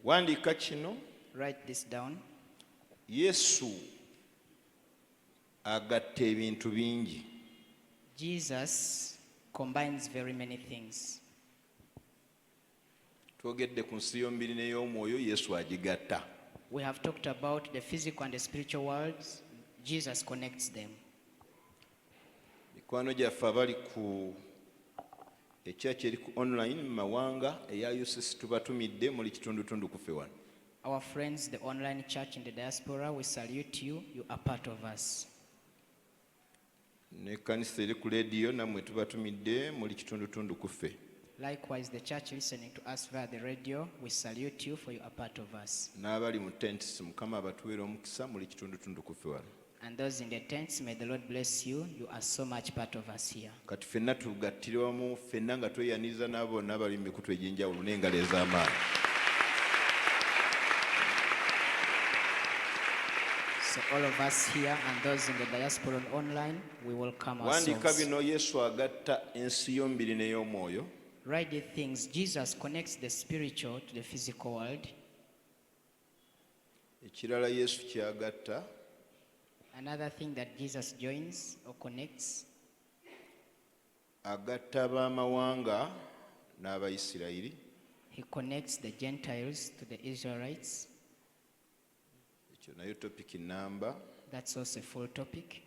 Wandiika kino. Write this down. Yesu agatta ebintu bingi. Jesus combines very many things. Twogedde ku nsi y'omubiri n'ey'omwoyo, Yesu agigatta. We have talked about the physical and the spiritual worlds. Jesus connects them. Mikwano gyaffe abali ku ekyaki eri ku online mu mawanga eya UCC tubatumidde muli kitundutundu kufe wano. Our friends, the online church in the diaspora, we salute you. You are part of us. Ne kanisa eri ku radio nammwe tubatumidde muli kitundutundu kufe. Likewise, the church listening to us via the radio, we salute you for you are part of us. N'abali mu tents Mukama abatuweera omukisa muli kitundutundu kufe wano. And those in the tents, may the Lord bless you. You are so much part of us here. Kati ffenna tugattire wamu ffenna nga tweyaniriza n'abo n'abali mu mikutu egy'enjawulo n'engalo ez'amaanyi. So all of us here and those in the diaspora and online, we welcome Wandiika ourselves. bino Yesu agatta ensi y'omubiri n'ey'omwoyo. Write the things. Jesus connects the spiritual to the physical world. Ekirala Yesu ky'agatta Another thing that Jesus joins or connects, agatta ab'amawanga n'Abayisirayiri. he connects the Gentiles to the Israelites. Ekyo nayo topic namba. That's also a full topic.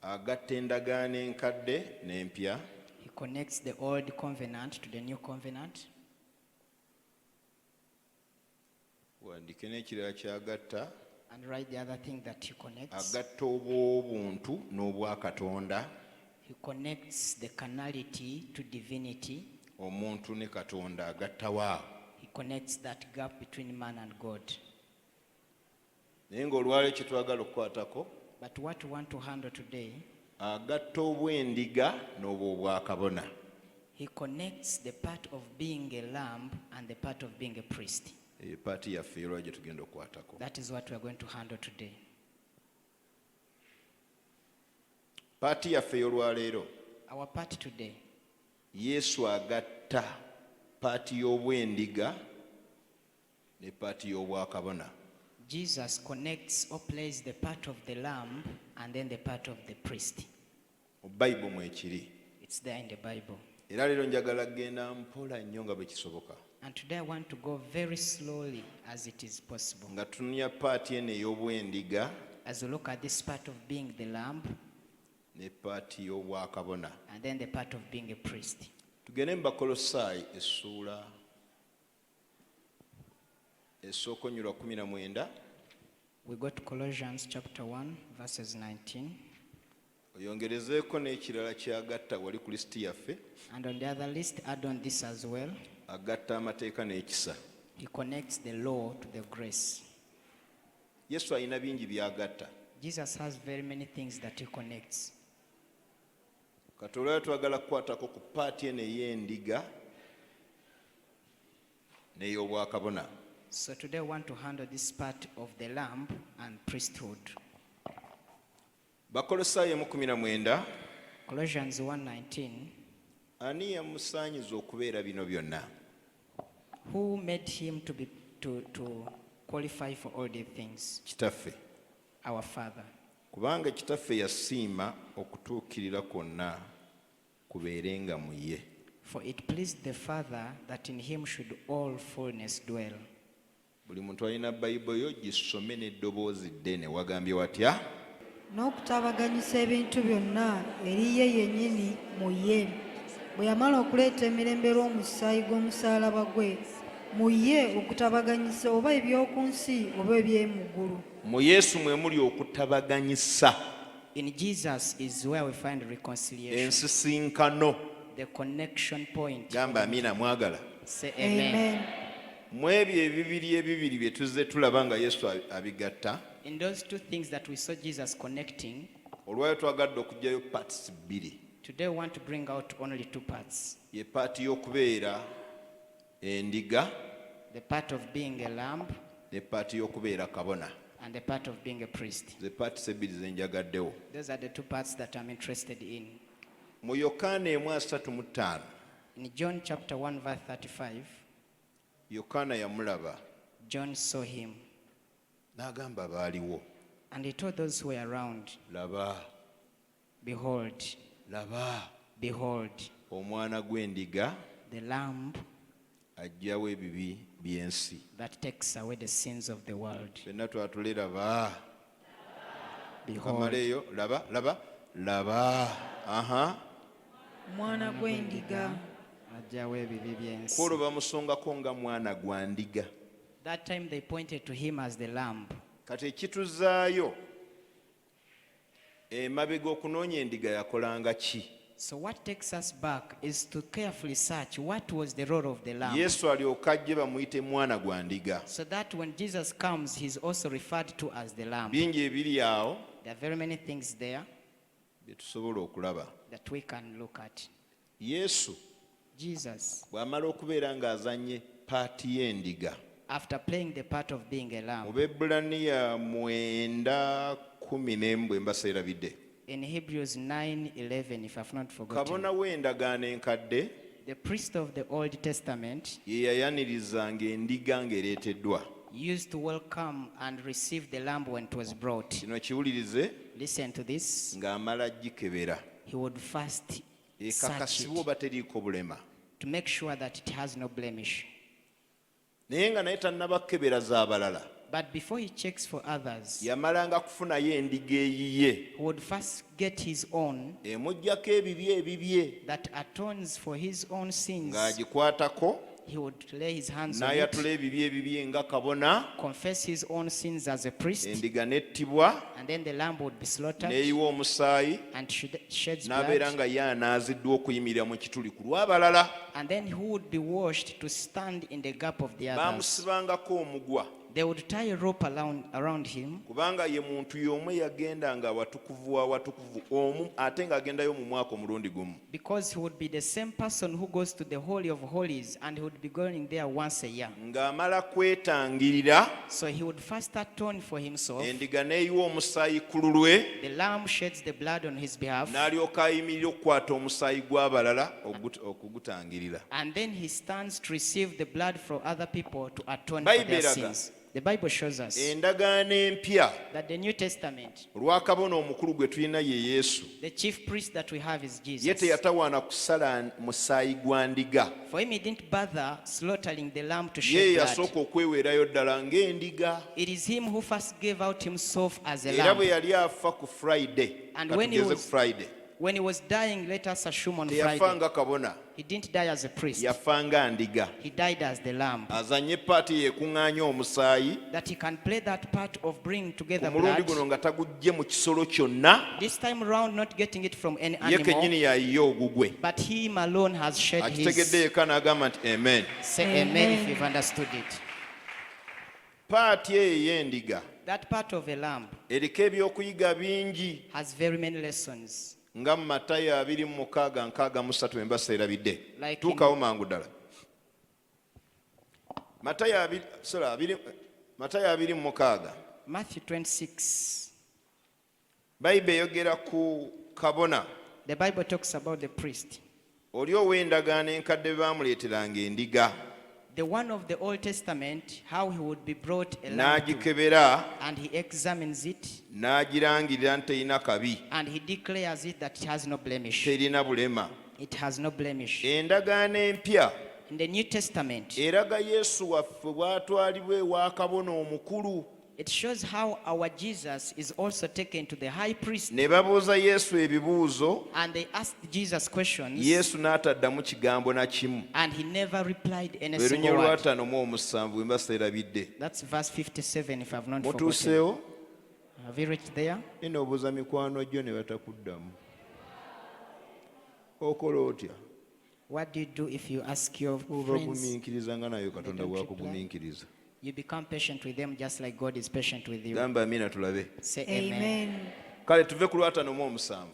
Agatta endagaano enkadde n'empya. He connects the old covenant to the new covenant. Wandike n'ekirala ky'agatta. And write the other thing that he connects. Agatta obw'obuntu n'obwa Katonda. He connects the carnality to divinity. Omuntu ne Katonda agattawa. He connects that gap between man and God. Naye ng'olwaleero kye twagala okukwatako, But what we want to handle today, agatta obw'endiga n'obw'obwakabona. he connects the part of being a lamb and the part of being a priest. Eyo paati yaffe olwa gye tugenda okukwatako. That is what we are going to handle today. Paati yaffe ey'olwaleero, Our part today, Yesu agatta paati y'obwendiga ne paati y'obwakabona. Jesus connects or plays the part of the lamb and then the part of the priest. Mu Bayibuli mwekiri. It's there in the Bible. Era leero njagala kgenda mpola nnyo nga bwe kisoboka. And today I want to go very slowly as it is possible. Nga tunuya paati eno ey'obwendiga As we look at this part of being the lamb ne paati y'obwakabona. and then the part of being a priest. Tugende mu Bakolosaayi essuula esooka onyolwa 19. We go to Colossians chapter 1 verses 19. Oyongerezeeko n'ekirala ky'agatta wali ku lisiti yaffe. And on the other list, add on this as well. Agatta amateeka n'ekisa. He connects the law to the grace. Yesu alina bingi by'agatta. Jesus has very many things that he connects. Kati olwaleero twagala kukwatako ku paati eno ey'endiga n'ey'obwakabona. So today we want to handle this part of the lamb and priesthood. Bakolosaayi 19. Colossians 1:19. Ani yamusaanyiza okubeera bino byonna? Who made him to qualify for all these things? Kitaffe. Our Father. Kubanga kitaffe yasiima okutuukirira kwonna kubeerenga mu ye. For it pleased the Father that in him should all fullness dwell. Buli muntu alina Bayibuli yo gisome n'eddoboozi ddene. Wagambye watya? N'okutabaganyisa ebintu byonna eri ye yennyini mu ye. Bwe yamala okuleeta emirembe lw'omusaayi gw'omusaalaba gwe, mu ye okutabaganyisa oba eby'oku nsi oba eby'emu ggulu. Mu Yesu mwe muli okutabaganyisa. In Jesus is where we find reconciliation. Ensisinkano. The connection point. Gamba amina mwagala. Say amen. Mu ebyo ebibiri bye tuzze tulaba nga Yesu abigatta. In those two things that we saw Jesus connecting, olwaleero twagadde okuggyayo parts bbiri. today we want to bring out only two parts. Ye paati y'okubeera endiga The part of being a lamb ne paati y'okubeera kabona. and the part of being a priest. Ze paati ebbiri ze njagaddewo. Those are the two parts that I'm interested in. Mu Yokaana 1:35 In John chapter 1 verse 35, Yokaana yamulaba John saw him, n'agamba abaaliwo, and he told those who were around, laba, behold, laba, behold, omwana gw'endiga the lamb ajjawo ebibi by'ensi. that takes away the sins of the world. Ffenna twatule laba, Behold, kamaleeyo, laba, laba, laba. Aha. omwana gw'endiga. ajjawo ebibi by'ensi. Kwolwo bamusongako nga mwana gwa ndiga. That time they pointed to him as the lamb. Kati ekituzaayo emabega okunoonya endiga yakolanga ki? So what takes us back is to carefully search what was the role of the lamb. Yesu alyoka ajje bamuyite mwana gwa ndiga. So that when Jesus comes, he's also referred to as the lamb. Bingi ebiri awo There are very many things there bye tusobola okulaba. that we can look at. Yesu Jesus, bw'amala okubeera ng'azanye paati y'endiga, after playing the part of being a mu lamb, Bebbulaniya 9:10 mbaseerabidde, in Hebrews 9:11, if I've not forgotten, kabona w'endagaano enkadde the priest of the Old Testament ye yayanirizanga endiga ng'ereeteddwa. used to welcome and receive the lamb when it was brought. Kino kiwulirize, Listen to this. ng'amala gikebera He would first search ekakasibwa it oba teriiko bulema. to make sure that it has no blemish. Naye nga naye tannabakebera z'abalala, But before he checks for others, yamalanga kufunayo endiga eyiye he would first get his own emuggyako ebibi ebibye, that atones for his own sins. ng'agikwatako He would lay his hands on n'ayatula it, ebibi ebibye nga kabona, confess his own sins as a priest, endiga nettibwa, and then the lamb would be slaughtered n'eyiwa omusaayi, and sheds n'abeera blood, nga ye anaaziddwa okuyimirira mu kituli ku lw'abalala. and then he would be washed to stand in the gap of the others. Baamusibangako omugwa, They would tie a rope around him, kubanga ye muntu y'omu eyagendanga awatukuvu w'awatukuvu omu ate ng'agendayo mu mwaka omulundi gumu. because he would be the same person who goes to the Holy of Holies, and he would be going there once a year. Ng'amala kwetangirira, So he would first atone for himself. endiga n'eyiwa omusaayi ku lulwe, The lamb sheds the blood on his behalf, n'alyoka ayimirira okukwata omusaayi gw'abalala okugutangirira. and then he stands to receive the blood from other people to atone for Bible their eraga. sins. The Bible shows us Endagaano empya, that the New Testament, olwakabona omukulu gwe tulina ye Yesu, the chief priest that we have is ye Jesus. teyatawaana kusala musaayi gwa ndiga. For him, he didn't bother slaughtering the lamb to Ye shed blood. yasooka okweweerayo ddala ng'endiga. It is him who first gave out himself as a Era bwe lamb. yali afa ku Friday, And ka when he tugeze ku was- Friday, When he was dying, let us assume on teyafa Friday, nga kabona, he didn't die as a priest. yafa nga ndiga. He died as the lamb. Azanye paati yekuŋŋaanya omusaayi, That he can play that part of bringing ku together mulundi blood. guno nga taguggye mu kisolo kyonna, This time around, not getting it from any ye animal, kennyini yayiye ogugwe. but him alone has shed Akitegedde his. yeka n'agamba nti amen. Say amen if you've understood it. Paati eyo ey'endiga That part of a lamb eriko ebyokuyiga bingi, has very many lessons. nga mu Matayo 26:63 embaseerabidde. Like Tuukawo mangu ddala. Matayo 26. Matthew 26. Bayibuli eyogera ku kabona. The Bible talks about the priest. Oli ow'endagaano enkadde be baamuleeteranga endiga, The one of the Old Testament, how he would be brought a lamb to, n'agikebera, and he examines it, n'agirangirira nti terina kabi, and he declares it that it has no blemish. terina bulema. It has no blemish. Endagaano empya In the New Testament, eraga Yesu waffe bw'atwalibwa ewa kabona omukulu. it shows how our Jesus is also taken to the high priest, Ne babuuza Yesu ebibuuzo, and they asked Jesus questions, Yesu n'ataddamu kigambo na kimu. and he never replied any Lwe single lunyolo word. 5:7 bwe mbaseerabidde. That's verse 57, if I've not forgotten. Mutuuseewo? Have you reached there? Nina obuuza mikwano gyo ne batakuddamu. Okola otya? What do you do if you ask your Oba friends? gumiikiriza nga nayo Katonda don't bw'akugumiikiriza. You become patient with them just like God is patient with you. Gamba amina tulabe. Say amen. Amen. Kale tuve ku 57.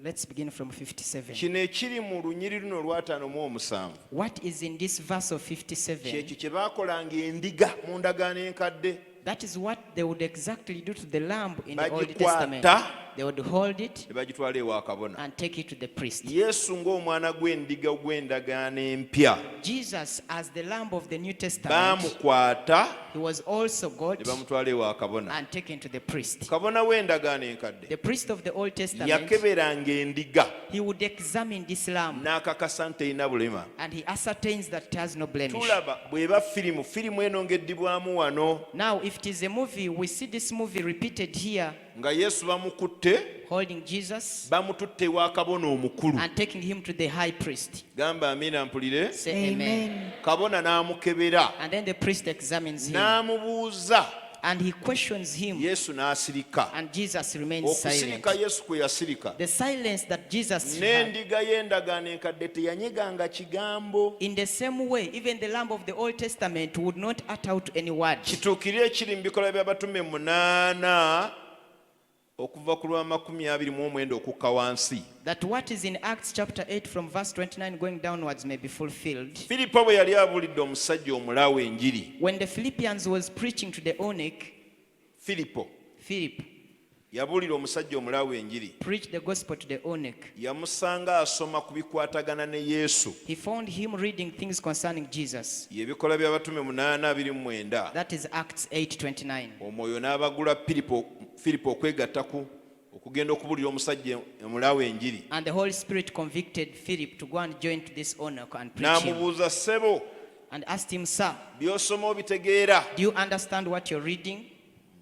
Let's begin from 57. Kino ekiri mu lunyiri luno 57 What is in this verse of 57? kyekyo kye baakolanga endiga mu ndagaano enkadde. That is what they would exactly do to the lamb in the Old Testament. Bagikwata, they would hold it ne bagitwala ewa kabona. and take it to the priest. Yesu ng'omwana gw'endiga gw'endagaano empya Jesus, as the Lamb of the New Testament, baamukwata he was also ne got bamutwala ewa kabona. and taken to the priest. Kabona w'endagaano enkadde The priest of the Old Testament, yakeberanga endiga he would examine this lamb n'akakasa nti erina bulema. and he ascertains that it has no blemish. Tulaba bw'eba firimu eno ng'eddibwamu wano Now, if it is a movie, we see this movie repeated here, nga Yesu bamukutte holding Jesus bamututte ewa kabona omukulu. and taking him to the high priest. Gamba amina mpulire. Say amen. amen. Kabona n'amukebera And then the priest examines him n'amubuuza. and he questions him, Yesu n'asirika. and Jesus remains silent. Okusirika Yesu kwe yasirika. The silence that Jesus had, N'endiga y'endagaano enkadde teyanyeganga kigambo. in the same way, even the Lamb of the Old Testament would not utter out any word. Kituukire ekiri mu bikola by'abatume 8 okuva ku lwa 29 okukka wansi. That what is in Acts chapter 8 from verse 29 going downwards may be fulfilled. Filipo bwe yali abuulidde omusajja omulaawe enjiri. When the Philippians was preaching to the eunuch, Filipo Philip yabuulira omusajja omulaawe enjiri. preached the gospel to the eunuch. Yamusanga asoma ku bikwatagana ne Yesu. He found him reading things concerning Jesus. Ye bikola by'abatume 8:29. That is Acts 8:29. Omwoyo n'abagula Filipo okwegatta ku okugenda okubuulira omusajja omulaawe enjiri. And the Holy Spirit convicted Philip to go and join to this eunuch and preach him. N'amubuuza, ssebo And asked him, Sir, by'osoma obitegeera? do you understand what you're reading?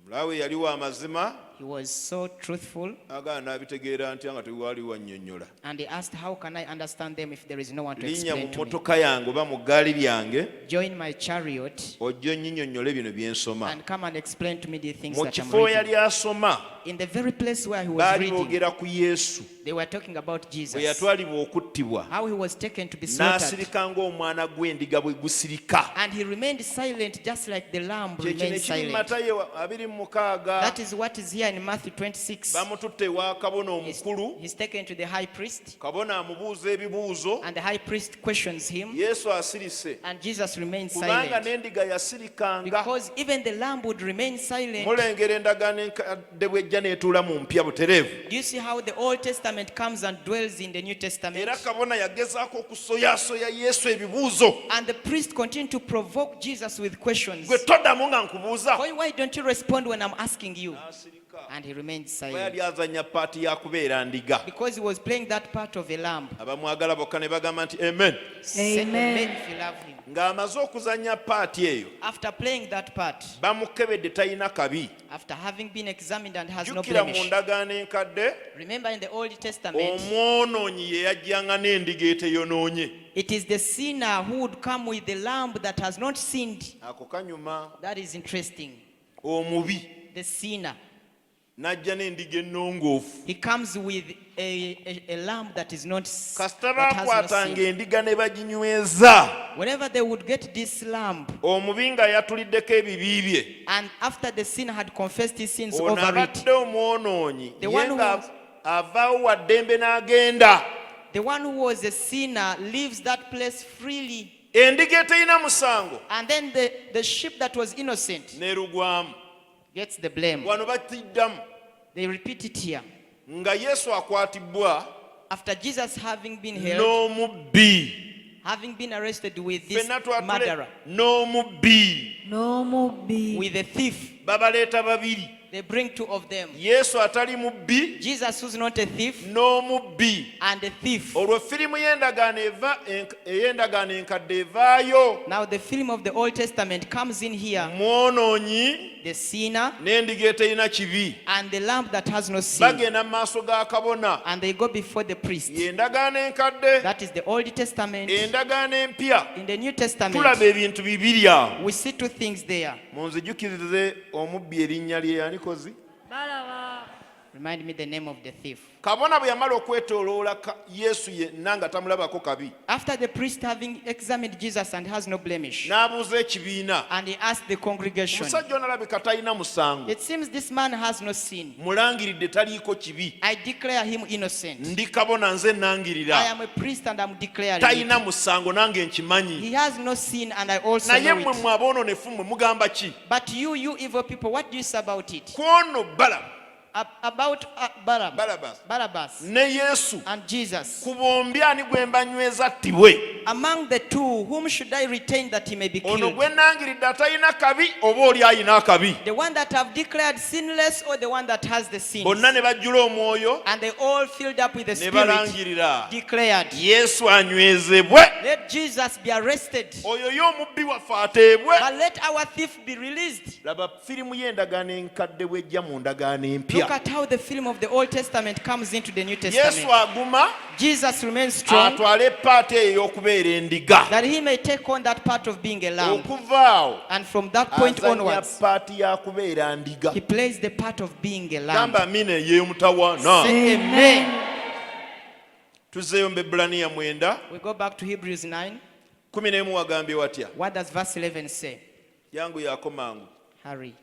Omulaawe yali wa mazima. He was so truthful. Agaana n'abitegeera ntya nga tewaaliwo annyonnyola. And he asked, how can I understand them if there is no one to Linnya mu explain to me? mmotoka yange oba mu ggaali lyange Join my chariot ojja onnyinyonnyole bino bye nsoma. and come and explain to me the things Mu that I'm kifo reading. yali asoma In the very place where he was baali reading, boogera ku Yesu they were talking about bwe Jesus. yatwalibwa okuttibwa How he was taken to be slaughtered. n'asirika ng'omwana gw'endiga bwe gusirika. And he remained silent just like the lamb Kye kino remained ekiri mu silent. Matayo 26. That is what is here in Matthew 26. Bamututte ewa kabona He's, omukulu. he's taken to the high priest, Kabona amubuuza ebibuuzo. and the high priest questions him, Yesu asirise. and Jesus remains Kubanga silent. n'endiga yasirikanga. Because even the lamb would remain silent. Mulengera endagaano enkadde bw'ejja n'etuula mu mpya butereevu. Do you see how the Old Testament comes and dwells in the New Testament? Era kabona yagezaako okusoyaasoya Yesu ebibuuzo. And the priest continued to provoke Jesus with questions. Gwe toddamu nga nkubuuza. Why don't you respond when I'm asking you? N'asirika. And he remained Bwe silent. yali azannya paati ya kubeera ndiga. Because he was playing that part of a lamb. Abamwagala bokka ne bagamba nti amen. Say Amen. amen if you love him. Ng'amaze okuzannya paati eyo After playing that part, bamukebedde talina kabi. after having been examined and has no Jjukira mu blemish. ndagaano enkadde Remember in the Old Testament, omwonoonyi ye yajjanga n'endiga eteyonoonye. it is the sinner who would come with the lamb that has not sinned. Ako kanyuma. That is interesting. Omubi The sinner. n'ajja n'endiga ennongoofu. He comes with a lamb that is not Kasita that has no baakwatanga sin. endiga ne baginyweza. Whenever they would get this lamb, Omubi nga yatuliddeko ebibi bye. and after the sinner had confessed his sins Ono over it, abadde omwonoonyi. The one Ye who nga was- avaawo wa ddembe n'agenda. the one who was a sinner leaves that place freely. Endiga eterina musango And then the sheep that was innocent n'erugwamu. gets the blame. Wano batiddamu They repeat it here. nga Yesu akwatibbwa After Jesus having been held, n'omubbi. having been arrested with this Ffenna twatule murderer, n'omubbi. n'omubbi with a thief, Babaleeta babiri. they bring two of them. Yesu atali mubbi Jesus, who's not a thief, n'omubbi. and a thief. Olwo firimu ey'endagaano enkadde evaayo. Now the film of the Old Testament comes in here. Mwonoonyi The sinner n'endiga eterina kibi. and the lamb that has no sin. Bagenda mu maaso ga kabona. And they go before the priest. Ye endagaano enkadde. That is the Old Testament. Endagaano empya. In the New Testament, Tulaba ebintu bibiri awo. we see two things there. Munzijukirize omubbi erinnya lye yanikozi. Remind me the name of the thief. Kabona bwe yamala okwetooloola Yesu yenna nga tamulabako kabi. After the priest having examined Jesus and has no blemish, N'abuuza ekibiina. and he asked the congregation, Omusajja ono alabika talina musango. it seems this man has no sin. Mulangiridde taliiko kibi. I declare him innocent. Ndi kabona nze I nangirira. am a priest and I'm declaring Talina it. musango nange nkimanyi. He has no sin and I also Naye know mmwe it. mwe aboononefu mmwe mugamba ki? But you evil people, what do you say about it? Ku ono Balamu about Barabbas ne Yesu and Jesus. ku bombi ani gwe mbanyweza attibwe Among the two, whom should I retain that he may be ono killed? gwe nangiridde atalina kabi oba oli ayina akabi The one that have declared sinless or the one that has the sins? bonna ne bajjula omwoyo And they all filled up with the ne Spirit balangirira declared, Yesu anywezebwe let Jesus be arrested, oyo ye omubbi waffe ateebwe but let our thief be released. laba firimu y'endagaano enkadde bw'ejja mu ndagaano Look empya at how the film of the Old Testament comes into the New Yesu Testament. aguma Jesus remains strong, atwale paati eyo ey'okubeera endiga that he may take on that part of being a lamb. okuva awo And from that point azannya onwards, paati ya kubeera ndiga he plays the part of being a lamb. gamba amina ey'emutawaana Say amen. tuzzeeyo mu Ebbulaniya 9 We go back to Hebrews 9. 11 wagambye watya What does verse 11 say? yangu yaako mangu Hurry.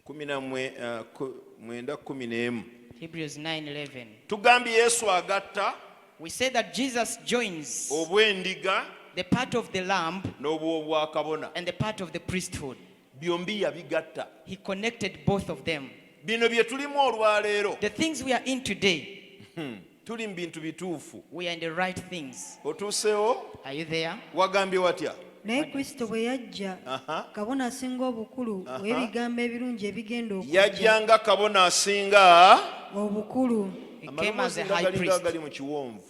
9:11 Hebrews 9:11. tugambye Yesu agatta We say that Jesus joins obw'endiga the part of the lamb n'obw'obwakabona and the part of the priesthood. byombi yabigatta He connected both of them. bino bye tulimu olwaleero The things we are in today, tuli mu bintu bituufu we are in the right things. otuusewo Are you there? wagambye watya naye kristo bwe yajja Aha. kabona asinga obukulu w'ebigambo ebirungi ebigenda okujja yajjanga kabona asinga obukulu He came as a amaloboozi high galinga priest. gali mu kiwonvu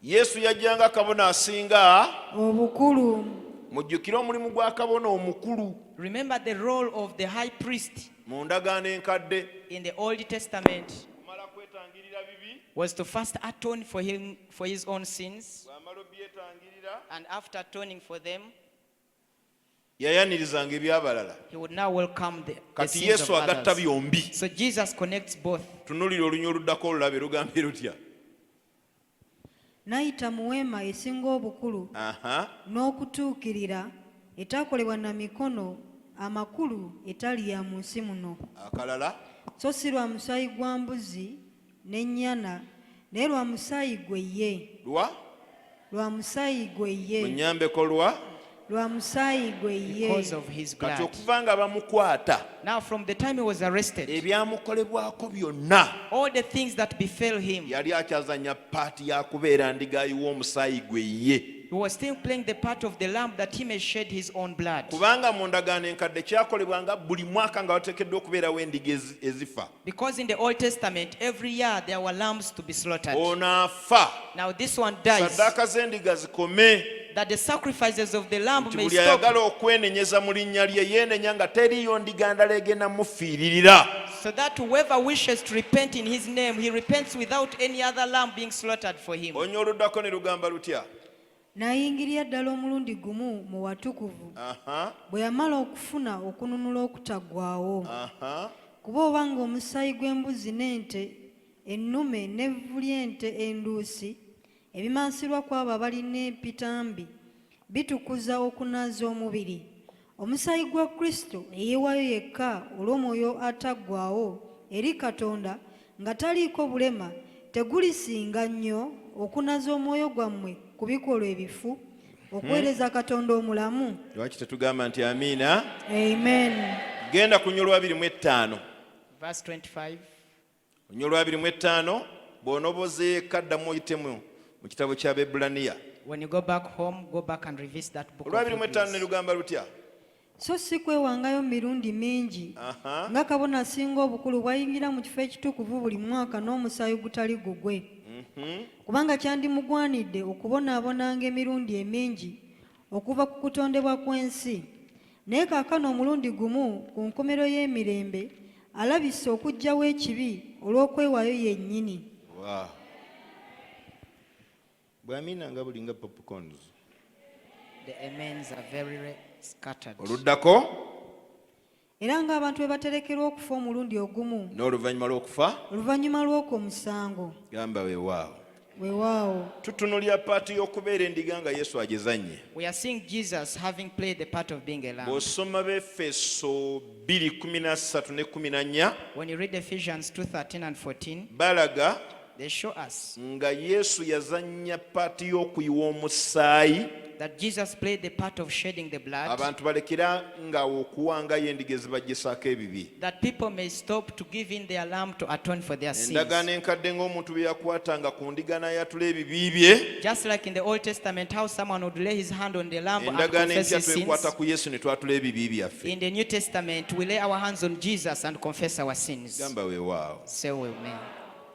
yesu yajjanga kabona asinga obukulu mujjukire omulimu gwa kabona omukulu Remember the role of the high priest mu ndagaano enkadde in the Old Testament kumala kwetangirira bibi was to first atone for him for his own sins, bw'amala obyetangirira and after atoning for them, yayanirizanga ebyabalala he would now welcome the kati sins of yesu agatta others. byombi So Jesus connects both. tunulira olunya oluddako olulabe lugambye lutya n'ayita mu weema esinga obukulu aha n'okutuukirira etaakolebwa na mikono amakulu etali ya mu nsi muno akalala so si lwa musaayi gwa mbuzi n'ennyana naye lwa musaayi gwe ye lwa musaayi gwe ye munyambeko lwa musaayi gwe ye Because of his kati blood. okuva nga bamukwata Now from the time he was arrested, ebyamukolebwako byonna all the things that befell him, yali akyazanya paati ya kubeera ndiga ayiwa omusaayi gwe ye he was still playing the part of the lamb that he may shed his own blood. kubanga mu ndagaano enkadde kyakolebwanga buli mwaka nga wateekeddwa okubeerawo endiga ezifa Because in the Old Testament, every year there were lambs to be slaughtered. ono afa Now this one dies, saddaaka z'endiga zikome that the sacrifices of the lamb nti may buli stop, ayagala okwenenyeza mu linnya lye yeenenya nga teriyo ndiga ndala egenda mufiiririra so that whoever wishes to repent in his name, he repents without any other lamb being slaughtered for him. onya oluddako ne lugamba lutya n'ayingirira ddala omulundi gumu mu watukuvu aha bwe yamala okufuna okununula okutaggwaawo aha kuba obanga omusaayi gw'embuzi n'ente ennume n'evvu ly'ente enduusi ebimansirwa kw'abo abalina empitambi bitukuza okunaaza omubiri omusaayi gwa kristo eyeewaayo yekka olw'omwoyo ataggwaawo eri katonda nga taliiko bulema tegulisinga nnyo okunaaza omwoyo gwammwe ku bikolwa ebifu okuweereza katonda omulamu lwaki tetugamba nti amiina amen genda ku nnyo lwa 25 Verse 25. nnyo lwa 25 bw'onoobozeeka ddamu oyitemu mu kitabo ky'Abebbulaniya When you go back home, go back and revisit that book olwa of 25 ne Hebrews. lugamba lutya so si kwewangayo mirundi mingi aha nga kabona asinga obukulu bw'ayingira mu kifo ekitukuvu buli mwaka n'omusaayi gutali gugwe kubanga kyandimugwanidde okubonaabonanga emirundi emingi okuva ku kutondebwa kw'ensi naye kaakano omulundi gumu ku nkomero y'emirembe alabise okuggyawo ekibi olw'okwewaayo yennyini wow bw'amiina nga bulinga popcorns The amens are very scattered. oluddako era ng'abantu bwe baterekerwa okufa omulundi ogumu n'oluvannyuma lw'okufa oluvannyuma lw'okwomusango gamba weewaawo weewaawo tutunulira paati y'okubeera endiga nga yesu agezanye We are seeing Jesus having played the part of being a lamb. bw'osoma b'efeso 2:13 ne 14 When you read Ephesians 2:13 and 14, balaga they show us nga yesu yazanya paati y'okuyiwa omusaayi that Jesus played the part of shedding the blood, abantu balekera nga okuwangayo endiga ezibagisaako ebibi. that people may stop to give in their lamb to atone for their sins. Endagaano enkadde ng'omuntu bwe yakwatanga ku ndiga n'ayatula ebibi bye, Just like in the Old Testament, how someone would lay his hand on the lamb and endagaano confess empya his sins. twekwata ku Yesu ne twatula ebibi byaffe. In the New Testament, we lay our hands on Jesus and confess our sins. Gamba weewaawo. Say amen.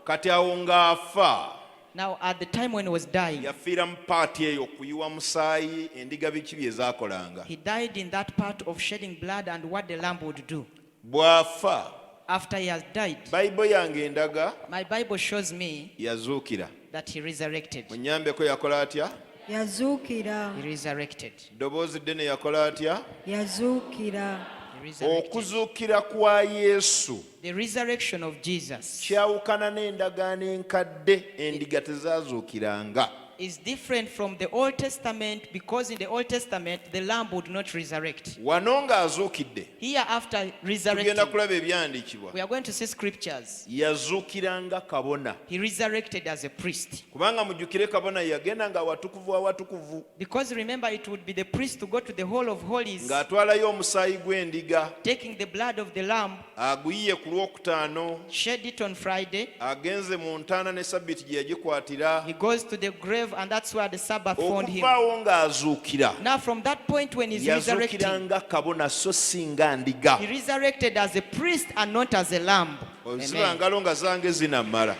Kati awo ng'afa, Now, at the time when he was dying, yafiira mu paati eyo okuyiwa musaayi, endiga biki bye zaakolanga. he died in that part of shedding blood and what the lamb would do. Bw'afa, After he has died, Bayibuli yange endaga my Bible shows me yazuukira. that he resurrected. Munnyambeko yakola atya? yazuukira He resurrected. Ddoboozi ddene yakola atya? yazuukira He resurrected. Okuzuukira kwa Yesu The resurrection of Jesus kyawukana n'endagaano enkadde, endiga tezaazuukiranga. is different from the Old Testament because in the Old Testament the lamb would not resurrect. Wano ng'azuukidde, Here, after tugenda resurrecting, kulaba ebyandiikibwa. we are going to see scriptures. Yazuukiranga kabona. He resurrected as a priest. Kubanga mujjukire kabona yagenda nga watukuvu awatukuvu, Because remember, it would be the priest to go to the Hall of Holies, ng'atwalayo omusaayi gw'endiga, taking the blood of the lamb, aguyiye ku Lwokutaano, shed it on Friday. agenze mu ntaana ne Ssabbiiti gye yagikwatira, He goes to the grave, and that's where the Sabbath found him. okuvaawo ng'azuukira. Now, from that point when he's resurrecting, Yazuukiranga kabona so si nga ndiga. he resurrected as a priest and not as a lamb. Ozisiba Amen. ngalo nga zange zinammala.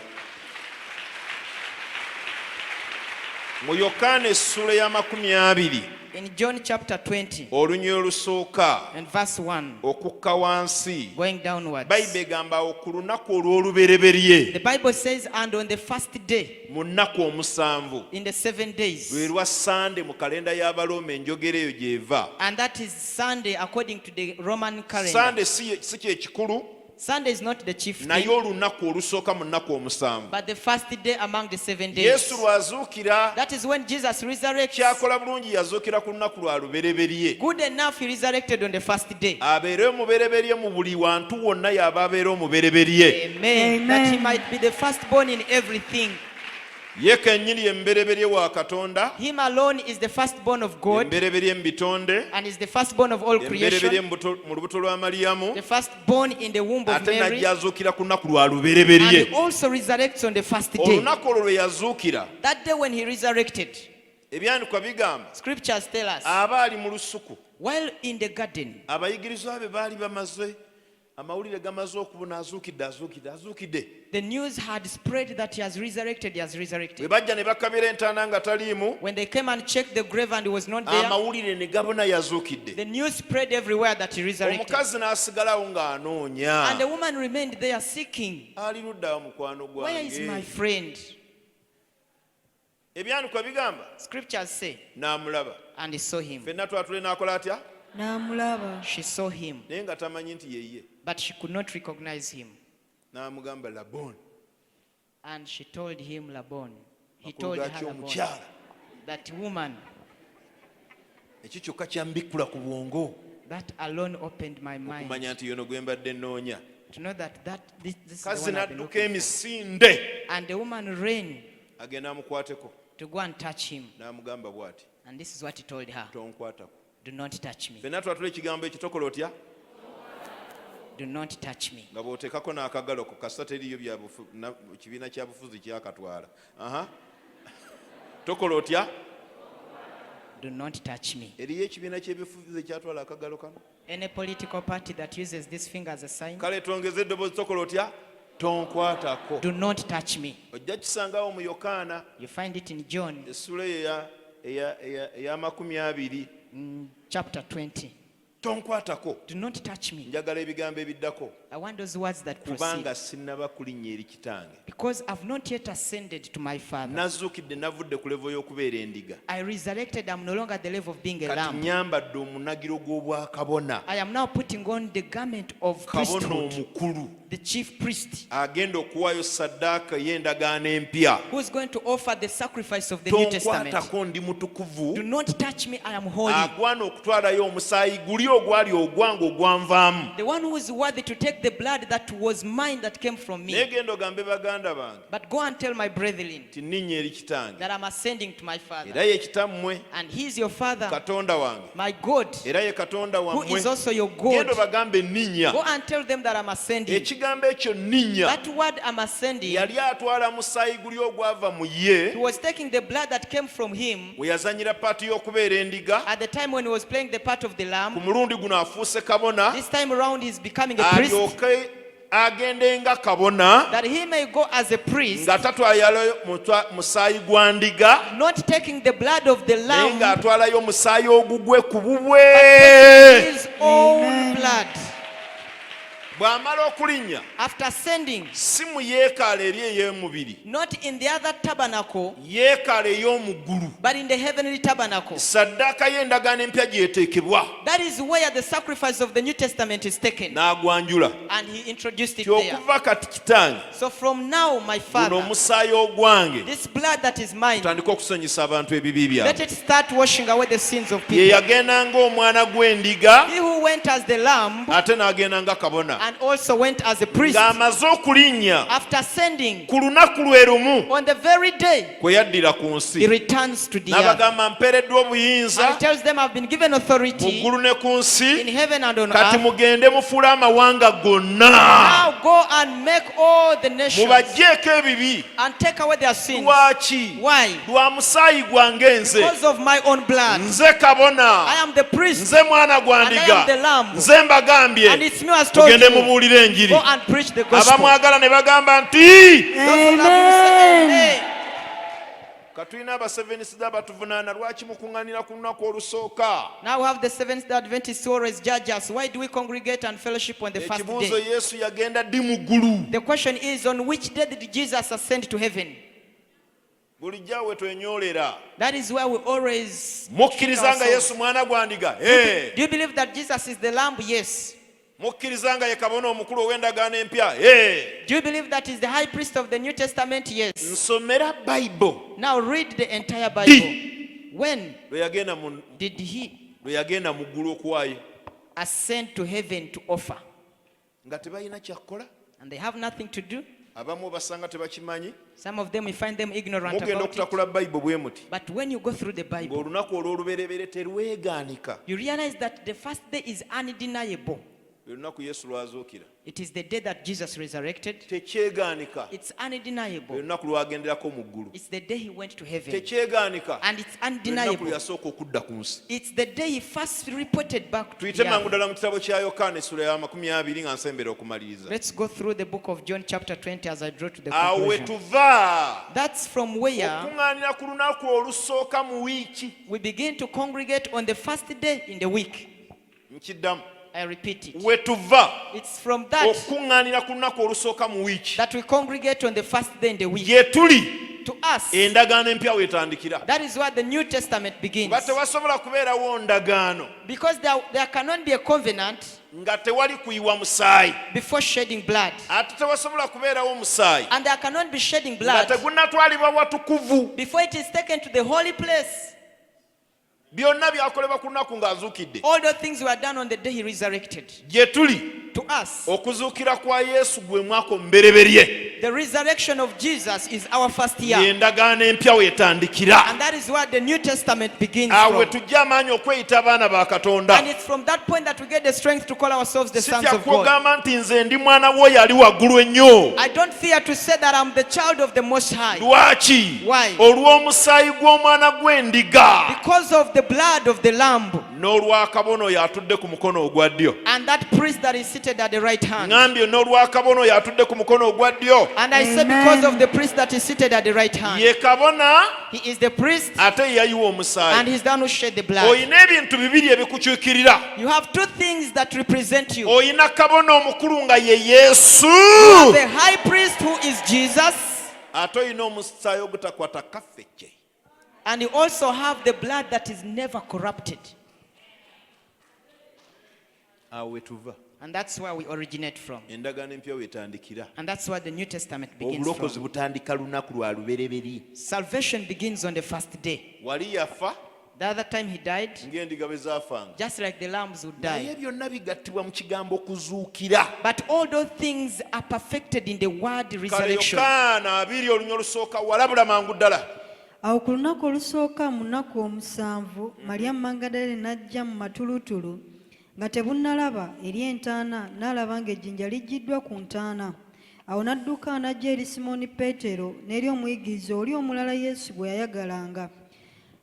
Mu Yokaana essula ya 20 In John chapter 20 olunya olusooka and verse 1, okukka wansi, going downwards, Bayibuli egamba awo ku lunaku olw'olubereberye the Bible says, and on the first day, mu nnaku omusanvu, in the 7 days, lwe lwa Sande mu kalenda y'Abaroma, enjogera eyo gy'eva. and that is Sunday according to the Roman calendar. Sande si kye kikulu, Sunday is not the chief naye day, olunaku olusooka mu nnaku omusanvu. but the first day among the 7 days. Yesu lwazuukira, That is when Jesus resurrects. kyakola bulungi yazuukira ku lunaku lwa lubereberye. Good enough, he resurrected on the first day. Abeere omubereberye mu buli wantu wonna y'aba abeera omubereberye. Amen. That he might be the firstborn in everything. Ye kennyini ye mubereberye wa Katonda, Him alone is the firstborn of ye God mubereberye mu bitonde, and is the firstborn of all ye mubereberye creation, mu lubuto lwa Maliyamu, the firstborn in the womb of ate Mary, najja azuukira ku lunaku lwa and lubereberye. he also resurrects on the first day. Olunaku olwo lwe yazuukira, That day when he resurrected, ebyandikwa bigamba scriptures tell us, aba ali mu lusuku, while in the garden, abayigirizwa be baali bamaze, amawulire gamaze okubuna, azuukidde. the news had spread that he has resurrected, he has Bwe resurrected. bajja ne bakabira entaana nga taliimu, When they came and checked the grave and he was not there, amawulire ne gabona yazuukidde. the news spread everywhere that he resurrected. Omukazi n'asigalawo ng'anoonya, And the woman remained there seeking, ali luddawo mukwano where is my gwange. friend? Ebyandikwa bigamba Scriptures say, n'amulaba. and he saw him. Ffenna twatule n'akola atya? n'amulaba She saw him, Naye nga tamanyi nti yeye. but she could not recognize him. N'amugamba Laboni. And she told him, Laban. He Makulu told her, gaaki Laban, omukyala. that woman, Ekyo kyokka kyambikkula ku bwongo. that alone opened my mind Okumanya nti yono gwe mbadde nnoonya. to know that this is the Kazi one I've been n'adduka looking for. emisinde. And the woman ran Agenda amukwateko. to go and touch him. N'amugamba bw'ati. And this is what he told her. Tonkwatako. Do not touch me. Ffenna twatula ekigambo ekyo tokola otya? Do not touch me. Nga bw'oteekako n'akagalo ku kasita teriyo kibiina kya bufuzi kyakatwala. Aha. Tokola otya? Do not touch me. Eriyo ekibiina ky'ebifuzi ekyatwala akagalo kano? Any political party that uses this finger as a sign, Kale twongeze eddoboozi, tokola otya? Tonkwatako. do not touch me. Ojja kisangawo mu Yokaana You find it in John essula eya 20, chapter 20. tonkwatako. Do not touch me. Njagala ebigambo ebiddako, I want those words that proceed. kubanga sinnaba kulinnya eri kitange. Because I've not yet ascended to my Father. Nazuukidde navudde ku levo y'okubeera endiga. I resurrected. I'm no longer at the level of being a Kati lamb. nyambadde omunagiro gw'obwakabona. I am now putting on the garment of Kabona priesthood, omukulu. the chief priest, agenda okuwaayo saddaaka y'endagaano empya. who is going to offer the sacrifice of the New Testament. Tonkwatako ndi mutukuvu, Do not touch me, I am holy. agwana okutwalayo omusaayi guli ogwali ogwange ogwanvaamu. The one who is worthy to take the blood that was mine that came from naye me. genda ogambe baganda bange But go and tell my brethren ti nninnya eri kitange that I'm ascending to my era Father, ye kitammwe, and He is your Father, katonda wange my God, era ye katonda who is wammwe. also your genda God. obagambe nninnya. Go and tell them that I'm ascending. ekigambo ekyo nninnya That word I'm ascending, yali atwala musaayi guli ogwava mu He ye was taking the blood that came from Him bwe yazanyira paati y'okubeera endiga. at the time when He was playing the part of the Ku lamb. mulundi guno afuuse kabona, This time around He's becoming a priest, alyoke agende nga kabona that He may go as a priest, nga tatwalayo musaayi gwa ndiga, not taking the blood of the naye lamb, ng'atwalayo omusaayi ogugwe ku bubwe. His own blood. bw'amala okulinnya After ascending, si mu yeekaalu eri ey'omubiri, not in the other tabernacle, yeekaalu ey'omu ggulu, but in the heavenly tabernacle. saddaaka y'endagaano empya gy'eteekebwa, That is where the sacrifice of the New Testament is taken. n'agwanjula. And He introduced it there. Ky'okuva kati kitange, So from now, my guno Father, omusaayi ogwange this blood that is mine, tutandike okusonyisa abantu ebibi let byabwe. it start washing away the sins of Ye people. yagenda ng'omwana gw'endiga, He who went as the lamb ate n'agenda nga kabona. and also went as a priest, Ng'amaze okulinnya, after ascending, ku lunaku lwe lumu on the very day kwe yaddira ku He nsi, returns to the earth. n'abagamba mpeereddwa obuyinza And He tells them, I've been given mu authority ggulu ne ku in nsi, heaven and on kati earth. mugende mufuule amawanga gonna, Now go and make all the nations mubaggyeko ebibi. and take away their sins. Lwaki? Why? Lwa musaayi gwange nze. Because of my own blood. Nze kabona, I am the priest, nze mwana gwa and I ndiga, am the lamb. nze mbagambye And it's me who has told mugende you, mubuulire enjiri. go and preach the gospel. Abamwagala ne bagamba nti Those who love Him say, "Amen." katulina abasevenisiza abatuvunaana lwaki mukuŋŋaanira ku lunaku olusooka. Now we have the Seventh Day Adventists who always judge us. Why do we congregate and fellowship on the first Ekibuuzo day? Yesu yagenda ddi mu ggulu. The question is, on which day did Jesus ascend to heaven? Bulijja we twenyolera. That is where we always Mukkiriza nga ourselves. Yesu mwana gwa ndiga? Do you believe that Jesus is the lamb? Yes. Mukkiriza nga ye kabona omukulu ow'endagaano empya? Do you believe that is the high priest of the New Testament? Yes. Nsomera Bayibuli Now read the entire Bible. When lwe yagenda mu did He ggulu okuwaayo ascend to heaven to offer? nga tebalina kyakukola? And they have nothing to do. Abamu obasanga tebakimanyi. Some of them, we find them ignorant Mugenda about it. okutakula Bayibuli bwe muti But when you go through the Bible, ng'olunaku olw'olubereberye terwegaanika. you realize that the first day is undeniable. Lwe lunaku Yesu lwazuukira It is the day that Jesus resurrected. tekyegaanika. It's Lwe undeniable. lunaku lwagenderako mu ggulu It's the day He went to heaven. tekyegaanika. And it's Lwe lunaku undeniable. yasooka okudda ku nsi. It's the day He first reported back to Tuyite the mangu earth. ddala mu kitabo kya Yokaana essula ya 20 nga nsembera okumaliriza. Let's go through the book of John chapter 20 as I draw to the Awo we conclusion. tuva That's from where okuŋŋaanira ku lunaku olusooka mu wiiki. we begin to congregate on the first day in the week. Nkiddamu. I repeat it. We tuva It's from that okuŋŋaanira ku lunaku olusooka mu wiiki. that we congregate on the first day in the week. Gye tuli To us, endagaano empya weetandikira. that is where the New Testament begins. Kuba tewasobola kubeerawo ndagaano Because there cannot be a covenant nga tewali kuyiwa musaayi. before shedding blood. Ate tewasobola kubeerawo musaayi And there cannot be shedding nga blood tegunnatwalibwa watukuvu. before it is taken to the holy place. Byonna byakolebwa ku lunaku ng'azuukidde. All the things were done on the day He resurrected. Gye tuli To us, okuzuukira kwa Yesu gwe mwaka omubereberye. the resurrection of Jesus is our first year. Endagaano empya weetandikira. And that is where the New Testament begins Awo we from. tujja amaanyi okweyita abaana ba Katonda. And it's from that point that we get the strength to call ourselves the sons Sitya of God. kwogamba nti nze ndi mwana w'oyo ali waggulu ennyo. I don't fear to say that I'm the child of the Most High. Lwaki? Why? Olw'omusaayi gw'omwana gw'endiga Because of the blood of the Lamb n'olwa kabona oyo atudde ku mukono ogwa ddyo. and that priest that is seated at the right hand. Ngambye n'olwa kabona oyo atudde ku mukono ogwa ddyo. And I say because of the priest that is seated at the right hand. Ye kabona He is the priest ate yayiwa and omusaayi. he's the one who shed the blood. Oyina ebintu bibiri ebikukyukirira. You have two things that represent you. Oyina kabona omukulu nga ye Yesu. The high priest who is Jesus, Ate oyina omusaayi ogutakwata kaffejje. and you also have the blood that is never corrupted. Awo we tuva. And that's where we originate from. endagaano empya wetandikira. And that's where the New Testament begins obulokozi from. butandika lunaku lwa lubereberye. Salvation begins on the first day. wali yafa The other time he died, ng'endiga bwe zaafanga, just like the lambs would naye die. byonna bigattibwa mu kigambo kuzuukira. But all those things are perfected in the word kale resurrection. Yokaana 2 olunya olusooka walabula mangu ddala. awo ku lunaku olusooka mu nnaku omusanvu Maliyamu Magdalene n'ajja mu matulutulu nga tebunnalaba eri entaana, n'alaba ng'ejjinja liggiddwa ku ntaana. Awo n'adduka n'ajja eri Simooni Peetero n'eri omuyigiriza oli omulala Yesu gwe yayagalanga.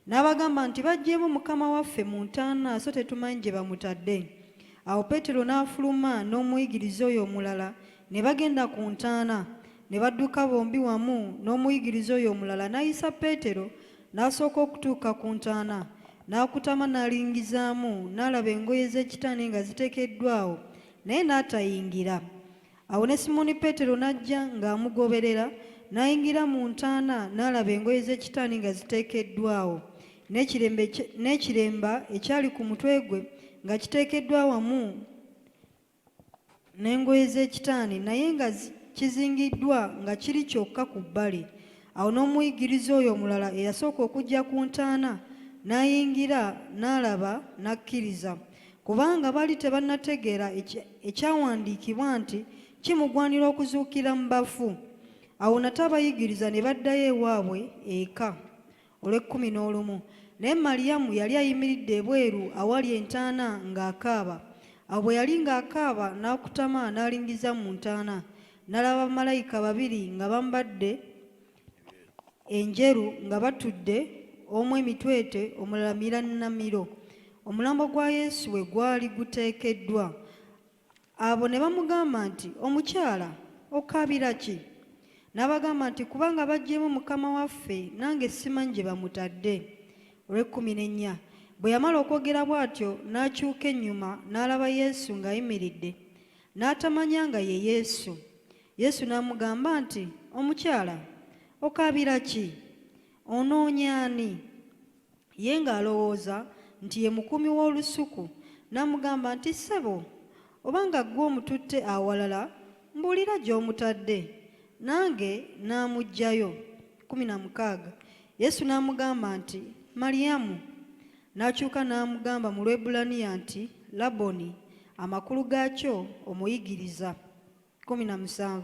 N'abagamba nti baggyeemu Mukama waffe mu ntaana, so tetumanyi gye bamutadde. Awo Peetero n'afuluma n'omuyigiriza oyo omulala ne bagenda ku ntaana. Ne badduka bombi wamu n'omuyigiriza oyo omulala. N'ayisa Peetero n'asooka okutuuka ku ntaana, n'akutama n'alingizaamu, n'alaba engoye z'ekitaani nga ziteekeddwawo, naye n'atayingira. Awo ne Simooni Peetero n'ajja ng'amugoberera, n'ayingira mu ntaana, n'alaba engoye z'ekitaani nga ziteekeddwawo, n'ekiremba ekyali ku mutwe gwe nga kiteekeddwa wamu n'engoye z'ekitaani, naye nga kizingiddwa nga kiri kyokka ku bbali. Awo n'omuyigiriza oyo omulala eyasooka okujja ku ntaana n'ayingira, n'alaba, n'akkiriza, kubanga baali tebannategeera ekyawandiikibwa nti kimugwanira okuzuukira mu bafu. Awo nate abayigiriza ne baddayo ewaabwe eka. Olw'ekkumi-n'olumu. Naye Maliyamu yali ayimiridde ebweru awali entaana ng'akaaba. Awo bwe yali ng'akaaba n'akutama n'alingiza mu ntaana, n'alaba bamalayika babiri nga bambadde enjeru nga batudde, omu emitwete omulala mirannamiro. Omulambo gwa Yesu we gwali guteekeddwa. Abo ne bamugamba nti, omukyala, okaabira ki? N'abagamba nti, kubanga baggyeemu Mukama waffe, nange simanyi gye bamutadde. Olw'ekkumi-n'ennya. Bwe yamala okwogera bw'atyo n'akyuka ennyuma n'alaba Yesu ng'ayimiridde, n'atamanya nga ye Yesu. Yesu n'amugamba nti, omukyala, okaabira ki? Onoonya ani? Ye ng'alowooza nti ye mukuumi w'olusuku. N'amugamba nti, ssebo, obanga ggwe omututte awalala, mbuulira gy'omutadde, nange n'amuggyayo. 16. Yesu n'amugamba nti, Maliyamu. N'akyuka n'amugamba mu Lwebbulaniya nti, Laboni, amakulu gaakyo omuyigiriza. 17.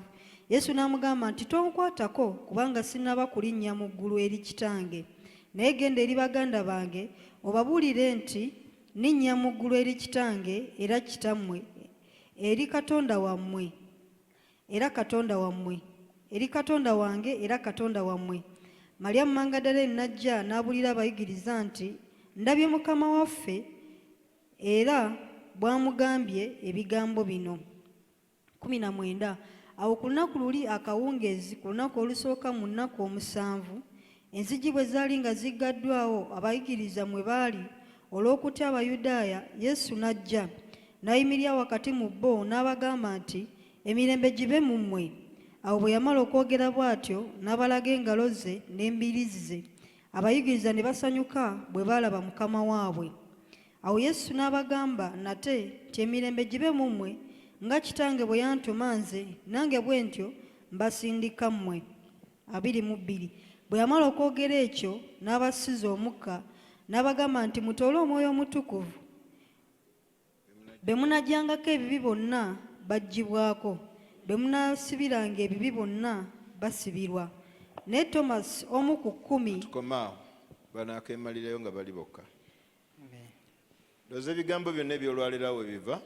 Yesu n'amugamba nti, tonkwatako, kubanga sinnaba kulinnya mu ggulu eri Kitange. Naye genda eri baganda bange obabuulire nti ninnya mu ggulu eri Kitange era Kitammwe, eri Katonda wammwe era Katonda wammwe, eri Katonda wange era Katonda wammwe. Maliyamu Magdalene n'ajja n'abuulira abayigiriza nti, ndabye Mukama waffe era bw'amugambye ebigambo bino. 19. Awo ku lunaku luli akawungeezi, ku lunaku olusooka mu nnaku omusanvu, enzigi bwe zaali nga ziggaddwawo abayigiriza mwe baali olw'okutya Abayudaaya, Yesu n'ajja n'ayimirira wakati mu bo n'abagamba nti, emirembe gibe mu mmwe. Awo bwe yamala okwogera bw'atyo n'abalaga engalo ze n'embiriizi ze. Abayigiriza ne basanyuka bwe baalaba Mukama waabwe. Awo Yesu n'abagamba nate nti, emirembe gibe mu mmwe, nga Kitange bwe yantuma nze, nange bwe ntyo mbasindika mmwe. 22. Bwe yamala okwogera ekyo n'abasiza omukka n'abagamba nti, mutoole Omwoyo Omutukuvu. Be munajjangako ebibi bonna baggyibwako, be munaasibiranga ebibi bonna basibirwa. Ne Tomasi omu ku 10. Tukomaawo banaakemalirayo nga bali bokka. Ndowooza ebigambo byonna ebyolwalirawo biva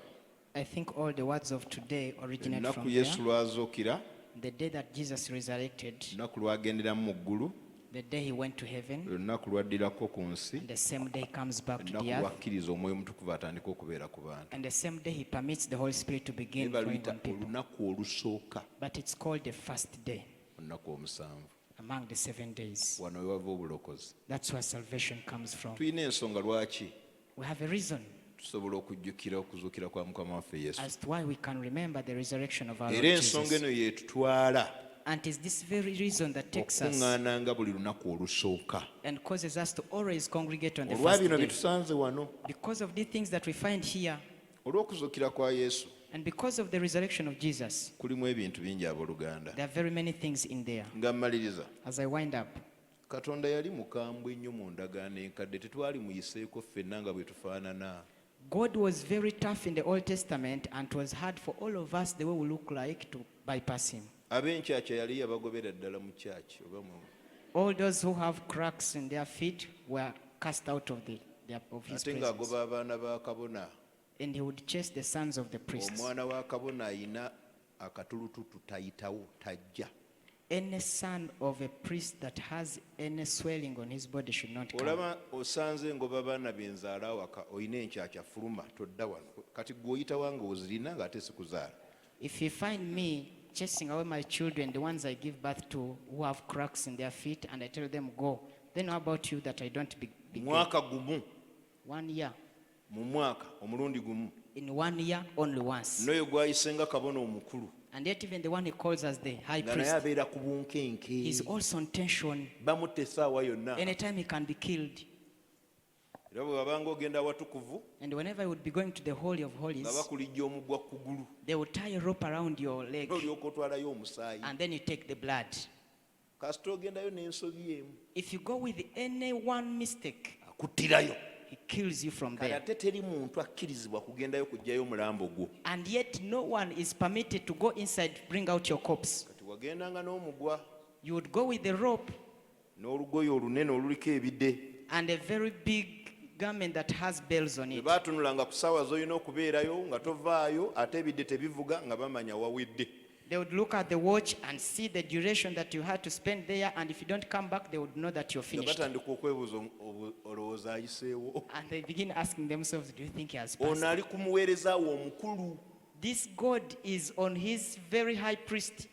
I think all the words of today originate ennaku from Yesu there. lwazuukira, The day that Jesus resurrected, olunaku lwagenderamu mu ggulu, the day he went to heaven, olunaku lwaddirako ku nsi, and the same day he comes back to olunaku the earth, lwakkiriza Omwoyo Omutukuvu atandika okubeera ku bantu. and the same day he permits the Holy Spirit to Naye begin flowing baluyita on people. olunaku olusooka But it's called the first day olunaku omusanvu. among the 7 days. Wano we wava obulokozi. That's where salvation comes from. Tulina ensonga lwaki We have a reason tusobola okujjukira okuzuukira kwa Mukama waffe Yesu. as to why we can remember the resurrection of our Lord Era ensonga Jesus. eno yeetutwala And it's this very reason that takes us okuŋŋaananga buli lunaku olusooka. and causes us to always congregate on the Olwa first bino day. bye tusanze wano, Because of these things that we find here, olw'okuzuukira kwa Yesu, And because of the resurrection of Jesus, kulimu ebintu bingi abooluganda. there are very many things in there. Nga mmaliriza, As I wind up, Katonda yali mukambwe ennyo mu ndagaano enkadde, tetwali muyiseeko ffenna nga bwe tufaanana. God was very tough in the Old Testament, and it was hard for all of us the way we look like to bypass him. Ab'enkyakya yali yabagobera ddala mu kyaki oba mu All those who have cracks in their feet were cast out of of his ate presence. ng'agoba abaana ba kabona. And he would chase the sons of the priests. Omwana wa kabona ayina akatulututu tayitawo tajja. Any son of a priest that has any swelling on his body should not come. Olaba osanze ngoba baana benzaala awaka olina enkyakya fuluma todda wano. Kati gw'oyita wange ozirina ng'ate sikuzaala. If you find me chasing away my children, the ones I give birth to, who have cracks in their feet, and I tell them go, then how about you that I don't be Mwaka gumu 1 year? mu mwaka omulundi gumu. In 1 year, only once. N'oyo gwayisenga kabona omukulu. And yet even the one he calls as the high Nga naye priest, abeera ku bunkenke. he's also on tension. Bamutte essaawa yonna. Anytime he can be killed. Era bwe wabanga ogenda awatukuvu And whenever he would be going to the Holy of nga Holies, bakulijja omugwa ku kugulu. they would tie a rope around your leg, N'olyoka otwalayo omusaayi. and then you take the blood. Kasita ogendayo n'ensobi emu. If you go with any one mistake, Akuttirayo. he kills you from Kale there. ate teri muntu akkirizibwa kugendayo kuggyayo mulambo gwo. And yet no one is permitted to go inside to bring out your corpse. Kati wagendanga n'omugwa You would go with the rope n'olugoye olunene oluliko ebide. and a very big garment that has bells on Bwe it. baatunulanga ku ssaawa z'olina okubeerayo nga tovaayo ate ebide tebivuga nga bamanya wawedde. They would look at the watch and see the duration that you had to spend there, and if you don't come back, they would know that you're Nga finished. batandika okwebuuza olowooza ayiseewo. And they begin asking themselves, do you think he has passed? Ono ali ku muweereza we omukulu. This God is on his very high priest.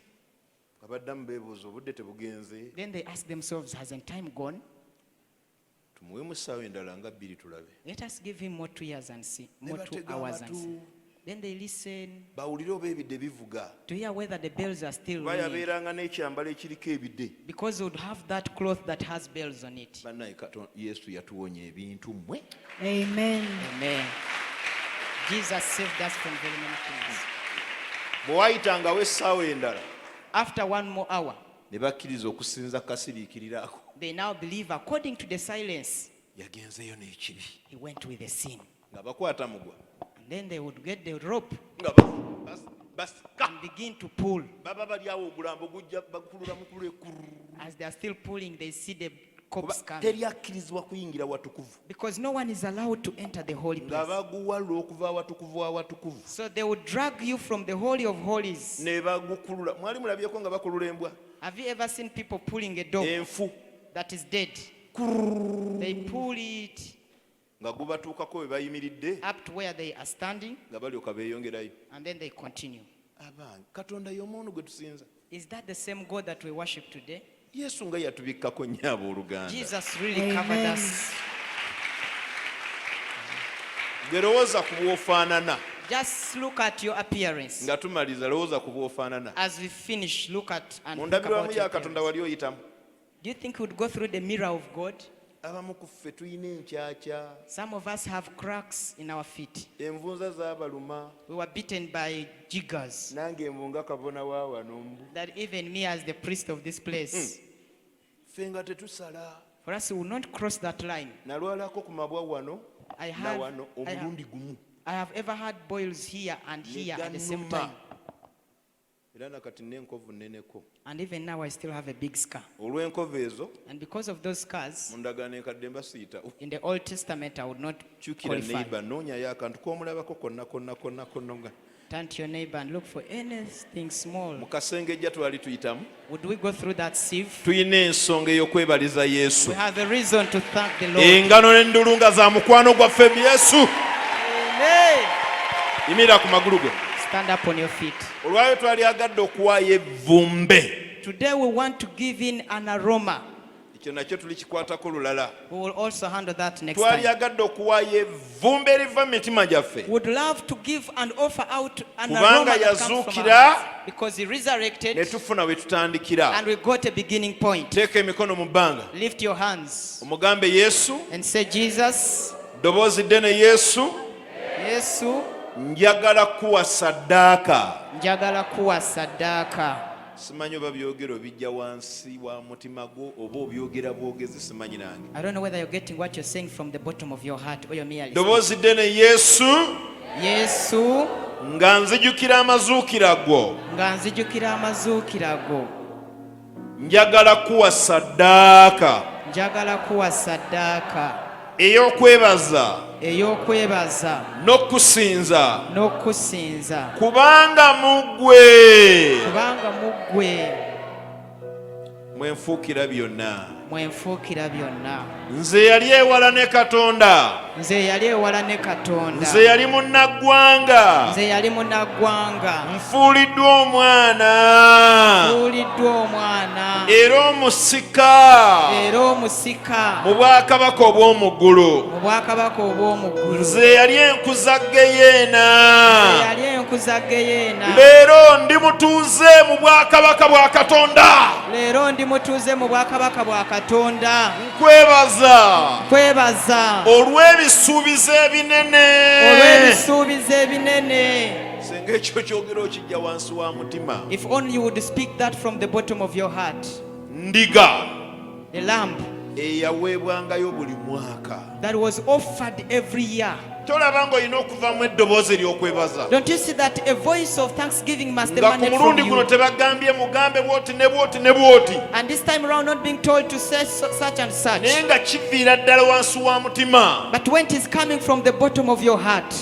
Nga baddamu beebuuza obudde tebugenze. Then they ask themselves, hasn't time gone? Tumuweemu essaawa endala nga bbiri tulabe. Let us give him more 2 years and see, Ne more 2 batega hours and see. amatu. Then they listen Bawulire oba ebide bivuga. to hear whether the bells are still Kuba ringing. yabeeranga n'ekyambalo ekiriko ebide. Because they would have that cloth that has bells on it. Bannaye Yesu yatuwonya ebintu mmwe. Amen. Amen. Jesus saved us from very many things. Bwe waayitangawo essaawa endala After 1 more hour, ne bakkiriza okusinza kasiriikiriraako. they now believe according to the silence, Yagenzeyo n'ekibi. he went with the sin. Nga bakwata mugwa. And then they would get the rope Nga basika. and begin to pull. Baba bali awo ogulambo gujja bakulula mukulu ekuru. As they are still pulling, they see the Kuba corpse coming. teri akkirizibwa kuyingira watukuvu. Because no one is allowed to enter the holy Nga place. baguwalula okuva awatukuvu awatukuvu. So they would drag you from the Holy of Holies. Ne bagukulula. Mwali mulabyeko nga bakulula embwa. Have you ever seen people pulling a dog Enfu. that is dead? They pull it Nga gubatuukako we bayimiridde. up to where they are standing, Nga balyoka beeyongerayo. and then they continue. Abange Katonda y'omuntu gwe tusinza. Is that the same God that we worship today? Yesu nga yatubikkako nnyo abooluganda. Jesus really Amen. covered us. Gwe lowooza ku bw'ofaanana. Just look at your appearance. Nga tumaliza lowooza ku bw'ofaanana. As we finish, look at and Mu think ndabirwamu about your ya Katonda appearance. wali oyitamu. Do you think we would go through the mirror of God? Abamu ku ffe tulina enkyakya. Some of us have cracks in our feet. Envunza zaabaluma. We were beaten by jiggers. Nange envunga kabona wa wano mbu. That even me as the priest of this place, Ffe nga tetusala. for us we will not cross that line. Nalwalako ku mabwa wano I na have, wano omulundi gumu. I have ever had boils here and here at the same Negannuma. time. Era nakati n'enkovu nneneko. And even now I still have a big scar. Olw'enkovu ezo And because of those scars, mu ndagaano enkadde mbasiitawo. in the Old Testament I would not Kyukira qualify. neighbor noonyayo akantu k'omulabako konna konna konna konna nga. Turn to your neighbor and look for anything small. Mu kasengejja twali tuyitamu. Would we go through that sieve? Tulina ensonga ey'okwebaliza Yesu. We have a reason to thank the Lord. Engano n'endulu nga za mukwano gwaffe Yesu. Amen. Yimirira ku magulu go. Stand up on your feet. Olwayo twali agadde okuwaayo evvumbe. Today we want to give in an aroma. Ekyo nakyo tulikikwatako lulala. We will also handle that next Twali time. agadde okuwaayo evvumbe eriva mu mitima gyaffe. Would love to give and offer out an Kubanga aroma that comes from our yazuukira, hearts. Because he resurrected Ne tufuna we tutandikira. and we got a beginning point. Teeka emikono mu bbanga. Lift your hands Omugambe Yesu. and say, Jesus, Ddoboozi ddene Yesu. Yesu, njagala kuwa saddaaka. Njagala kuwa saddaaka. Simanyi oba byogero bijja wansi wa mutima gwo oba obyogera bwogezi simanyi nange. I don't know whether you're getting what you're saying from the bottom of your heart or you're merely Ddoboozi ddene Yesu. Yesu. Nga nzijukira amazuukira go. Nga nzijukira amazuukira go. Njagala kuwa saddaaka. Njagala kuwa saddaaka. Ey'okwebaza. Ey'okwebaza. N'okusinza. N'okusinza. Kubanga muggwe. Kubanga muggwe. Mwenfuukira byonna. Mwenfuukira byonna. Nze yali ewala ne Katonda. Nze yali ewala ne Katonda. Nze yali munnaggwanga. Nze yali munnaggwanga. Nfuuliddwa omwana. Nfuuliddwa omwana. Era omusika. Era omusika. Mu bwakabaka obw'omu ggulu. Mu bwakabaka obw'omu ggulu. Nze yali enkuzagge yeena. Nze yali enkuzagge yeena. Leero ndi mutuuze mu bwakabaka bwa Katonda. Leero ndi mutuuze mu bwakabaka bwa Katonda. Nkwebaza. Nkwebaza. Olw'ebisuubizo ebinene. Olw'ebisuubizo ebinene. Senga ekyo kyogera okijja wansi wa mutima. If only you would speak that from the bottom of your heart. Ndiga. The lamb eyaweebwangayo buli mwaka. that was offered every year. Tolaba ng'olina okuvaamu eddoboozi ery'okwebaza. Don't you see that a voice of thanksgiving must nga ku emanate from mulundi guno you? tebagambye mugambe bwoti ne bwoti ne bwoti. And this time around not being told to say such and such. Naye nga kiviira ddala wansi wa mutima. But when it is coming from the bottom of your heart.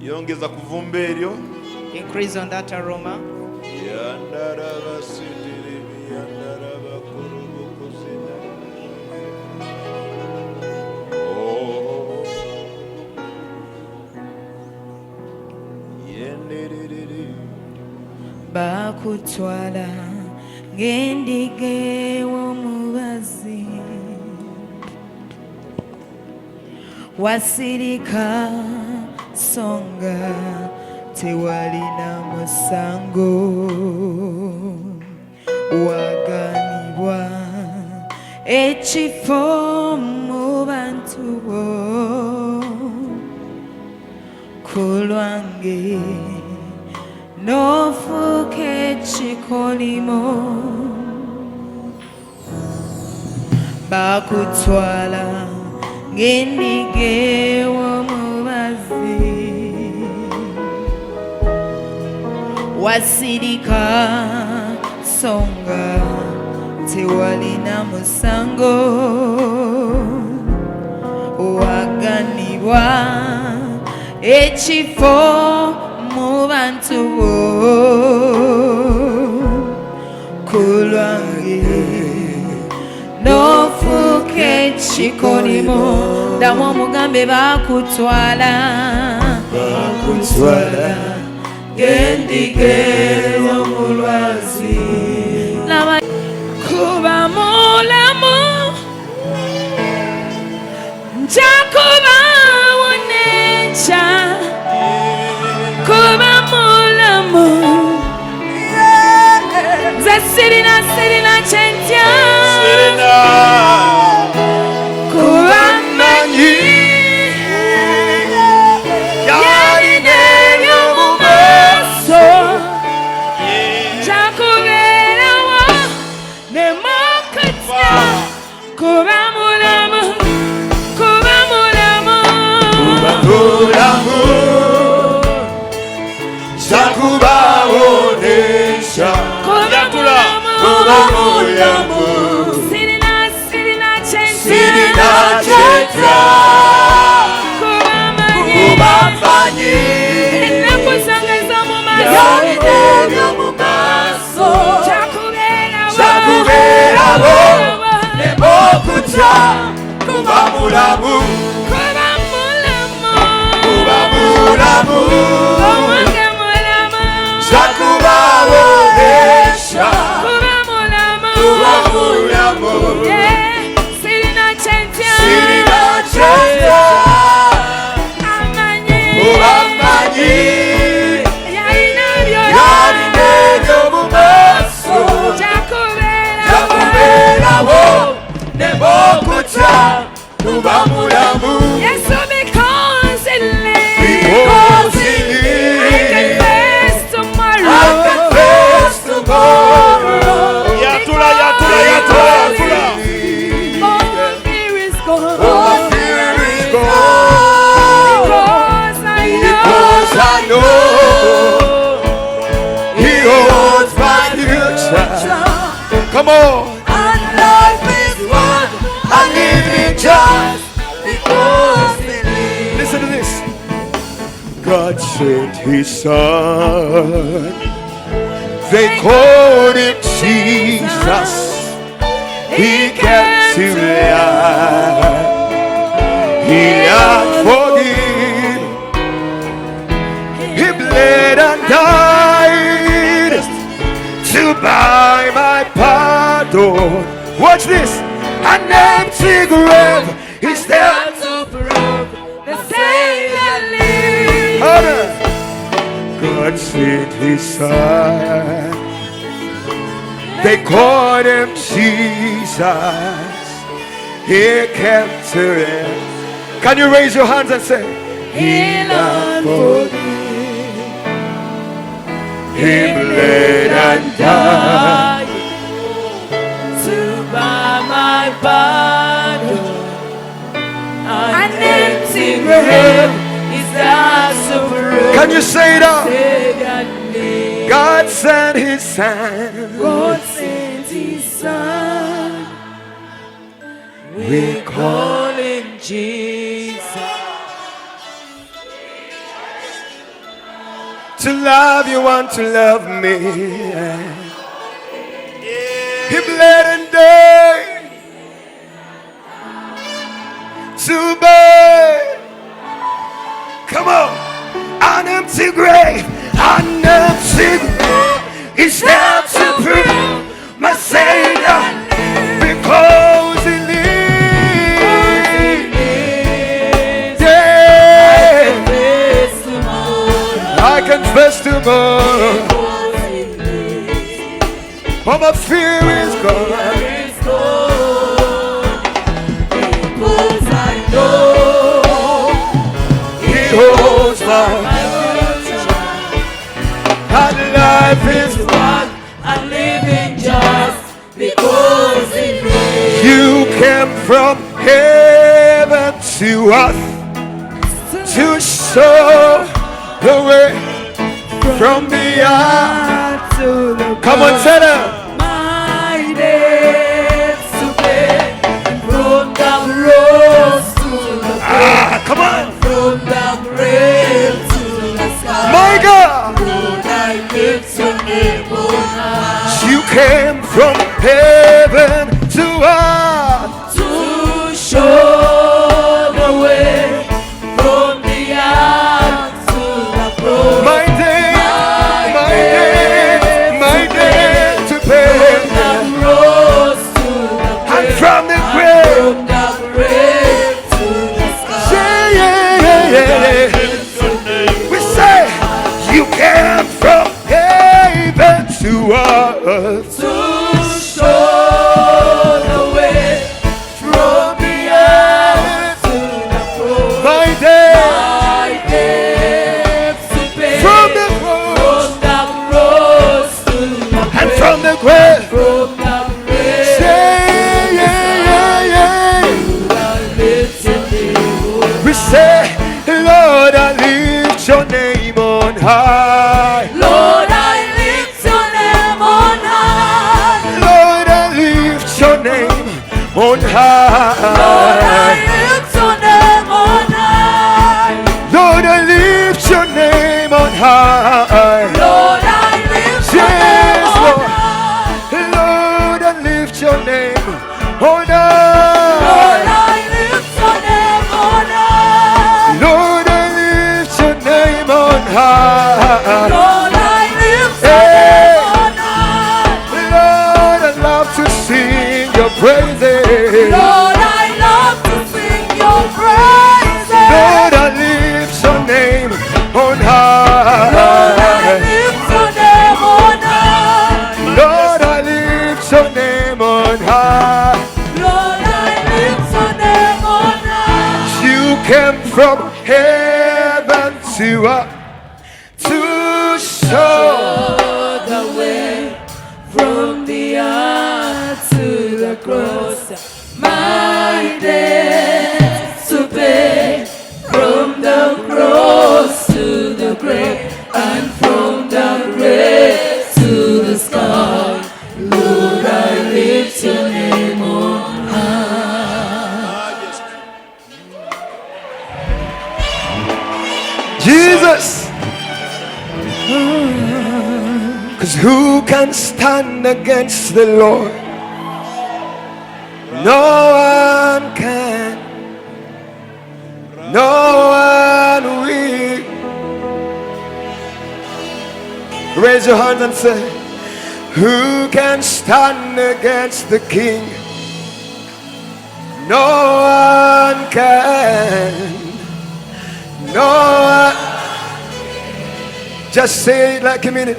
Yongeza kuvumba eryo. Increase on that aroma. Bakutwala ngendige w'omubazi wasirika songa tewalina musango waganibwa ekifo mu bantu bo kulwange n'ofuuka ekikolimo bakutwala ng'endige w'omubazi wasirika songa tewalina musango waganibwa ekifo mu bantu bo kulwange n'ofuuka ekikolimo ddamu omugambe bakutwala ng'endige w'omulwazi laba kuba mulamu nja kubawo n'enkya kuba mulamu nze sirina kyentya kuba mmanyi yalina eby'omu maaso nja kubeerawo ne mukutya kuba mulamu kuba mulamu Sakubaonesha kuba mulamu sirina kyentya kuba mmanyi ennaku zange z'omu maaso nja kubeerawo ne mukutya kuba mulamu owange mulamu Sakubaonesha kuba mulamu sirina kyentya amanyi Come on. And life is worth living just because we live. Listen to this. God sent his son. They called him Jesus. He came to life. He had forgiven. He bled and died to buy my pardon. Watch this. An empty grave is there To prove the Savior lives. honor. God sent his son. They called him Jesus. He came to them. Can you raise your hands and say, He loved for me. He bled and died. To buy my pardon. An empty grave is that to prove Can you say it out? Savior lives. God sent his son. God sent his son. We Call him Jesus. to love you and to love me. He bled and died to bear. Come on, an empty grave, an empty grave is there to prove my Savior because He lives. Yeah, I confess tomorrow. All my fear is gone. He holds my and life is I'm living just because He lives. you came from heaven to earth to show the way from the earth. Come on, tell them. My debts to pay, and from the rose to the Come on, from the grave to the sky. my God, Lord, I lift your name on high. you came from heaven to earth. To show the way from the earth to the cross. My day to pay. The rose to the And from the grave, from the grave to the sky. yeah. We say you came from heaven to earth. To show the way from the earth to the cross. My day My debts to pay. from the cross From the cross to the and from the grave. from the grave. Yeah. I lift your name. We say, Lord, I lift your name on high. Lord, I lift your name on high. Lord, I lift your name on Lord, I high. lift your name on high. Lord, I lift your name on high. Lord, I lift your Yes, name on Lord. high. Lord, I lift your name on Lord, high. I lift your name on high. Lord, I lift your name on high. Lord, I lift your Hey. name on high. Lord, I love to sing your praises. Lord, I love to sing your praises. Lord, I lift your name on Lord, I high. lift your name on high. Lord, I lift your name on high. Lord, I lift your name on high. You came from heaven to earth to show. The way from the earth to the cross. My debts to pay. From the cross to the grave. And from the grave to the sky. Lord, I Jesus. Because who can stand against the Lord? No one can. No one will. Raise your hands and say, who can stand against the King? No one can. No one. Just say it like a minute.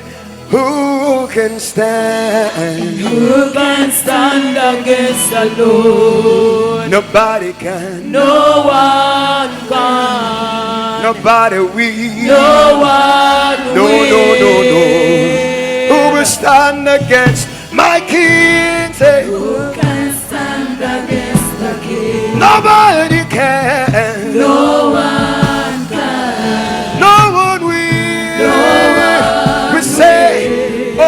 Who can stand? Who can stand against the Lord? Nobody can. No one can. Nobody will. No one No, will. no, no, no. Who will stand against my King? Say, Who can stand against the King? nobody can. No one can. No one will. No one we say, oh,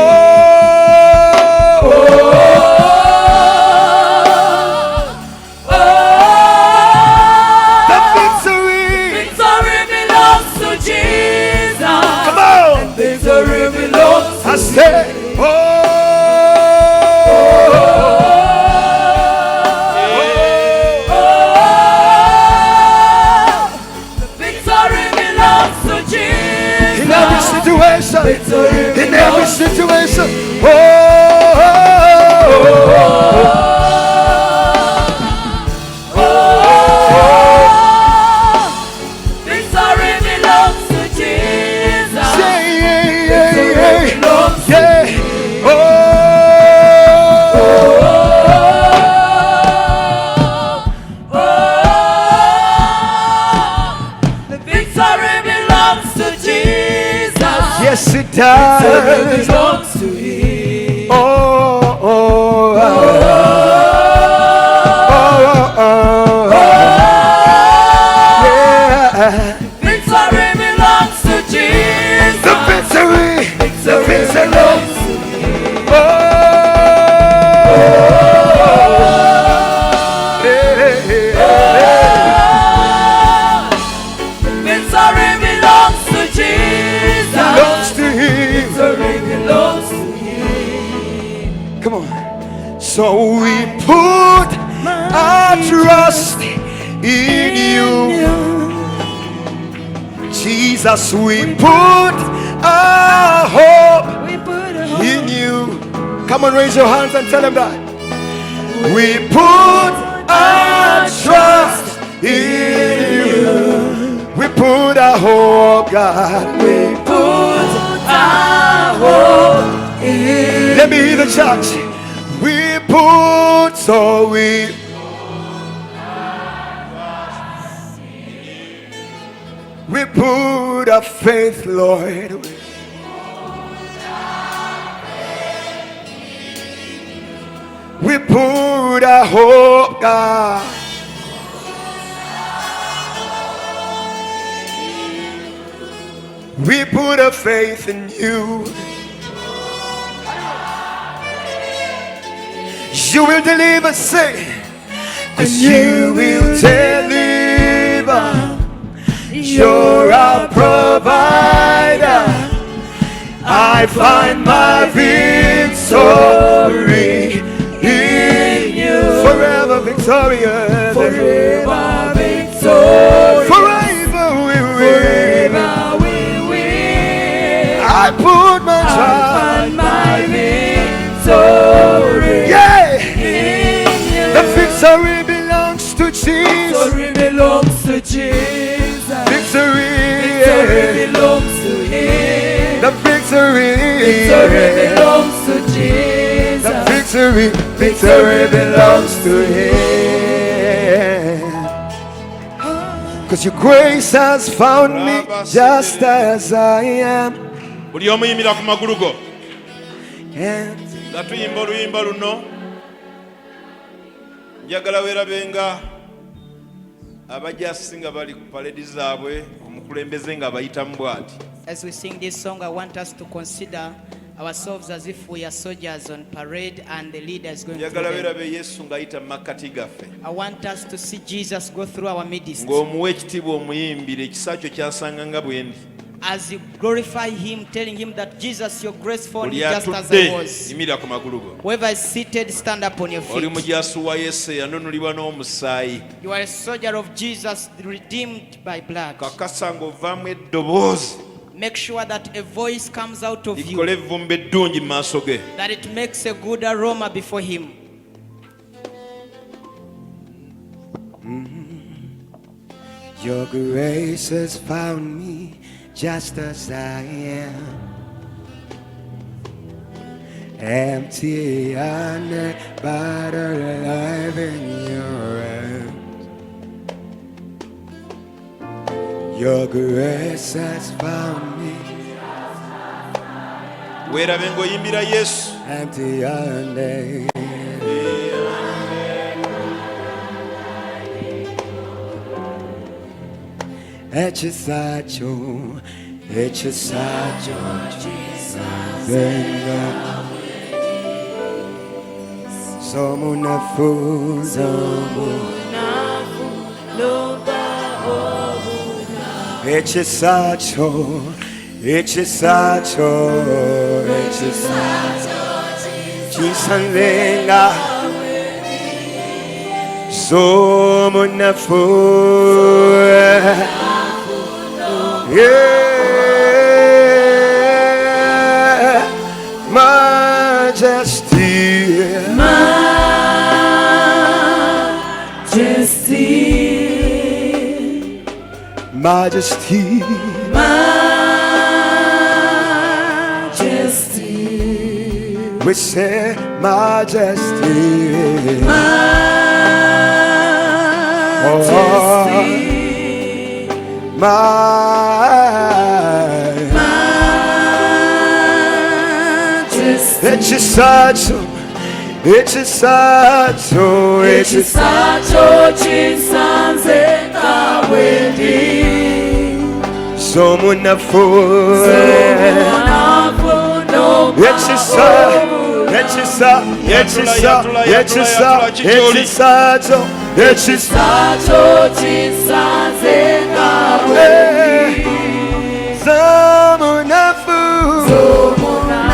the victory. Victory belongs to Jesus. Come on. Victory belongs I say, oh, Victory belongs to Jesus. in every situation. Victory In every situation. Oh, Victory belongs to Jesus. yeah, yeah, Victory yeah, belongs to yeah. Oh, The victory belongs to Jesus. yes, it Victory does. belongs to Him. Oh, oh, oh, oh, oh, yeah. Victory belongs to Jesus. The victory. The victory. belongs to Oh, yeah, Victory belongs to Jesus. belongs to Him. Victory belongs to Him. Come on. So we put our trust in you. Jesus, we put our hope in you. Come on, raise your hands and tell them that. We put our trust in you. We put our hope, God. We put our hope in. Let me hear the church. We put, so we put our faith, Lord. We put our hope, God. We put our faith in you. You will deliver, say, and you will deliver. You're our provider. I find my victory in you. Forever victorious. Forever victory. Forever we will. Forever we will. I put my I trust. find my victory Yeah. in you. The victory belongs to Jesus. Victory belongs to Jesus. Victory. Victory belongs to Him. The victory. Victory belongs to Jesus. The victory. Victory belongs to Him. Cause your grace has found me just as I am. buli omu yimira ku magulu go And nga tuyimba oluyimba luno. Njagala weerabenga abajasi nga bali ku paledi zaabwe, omukulembeze nga bayitamu bw'ati. As we sing this song, I want us to consider ourselves as if we are soldiers on parade and the leader is going through njagala them. beerabe yesu ng'ayita mu makkati gaffe I want us to see Jesus go through our midst. ng'omuwa ekitiibwa omuyimbire ekisa kyo kyasanga nga bwe ndi As you glorify him, telling him that Jesus, you're graceful buli just as atudde I was. yimirira ku magulu go Whoever is seated, stand up on your oli feet. mujaasi wa yesu eyanunulibwa n'omusaayi You are a soldier of Jesus, redeemed by blood. kakasa ng'ovaamu eddoboozi Make sure that a voice comes out of you, likola evvumba eddungi mu maaso ge that it makes a good aroma before him. Your grace has found me just as I am. Empty and but alive in your arms. Your grace has found me weerabe ng'oyimbira yesu empty and Echisacho, venga. Somo nafuzo, Echisacho, Chisanvenga. Somo nafuzo. Yeah, majesty, majesty, we say majesty, Echisacho chinsanze kawendi Someone a fool. Echisacho chinsanze kawendi Someone a fool.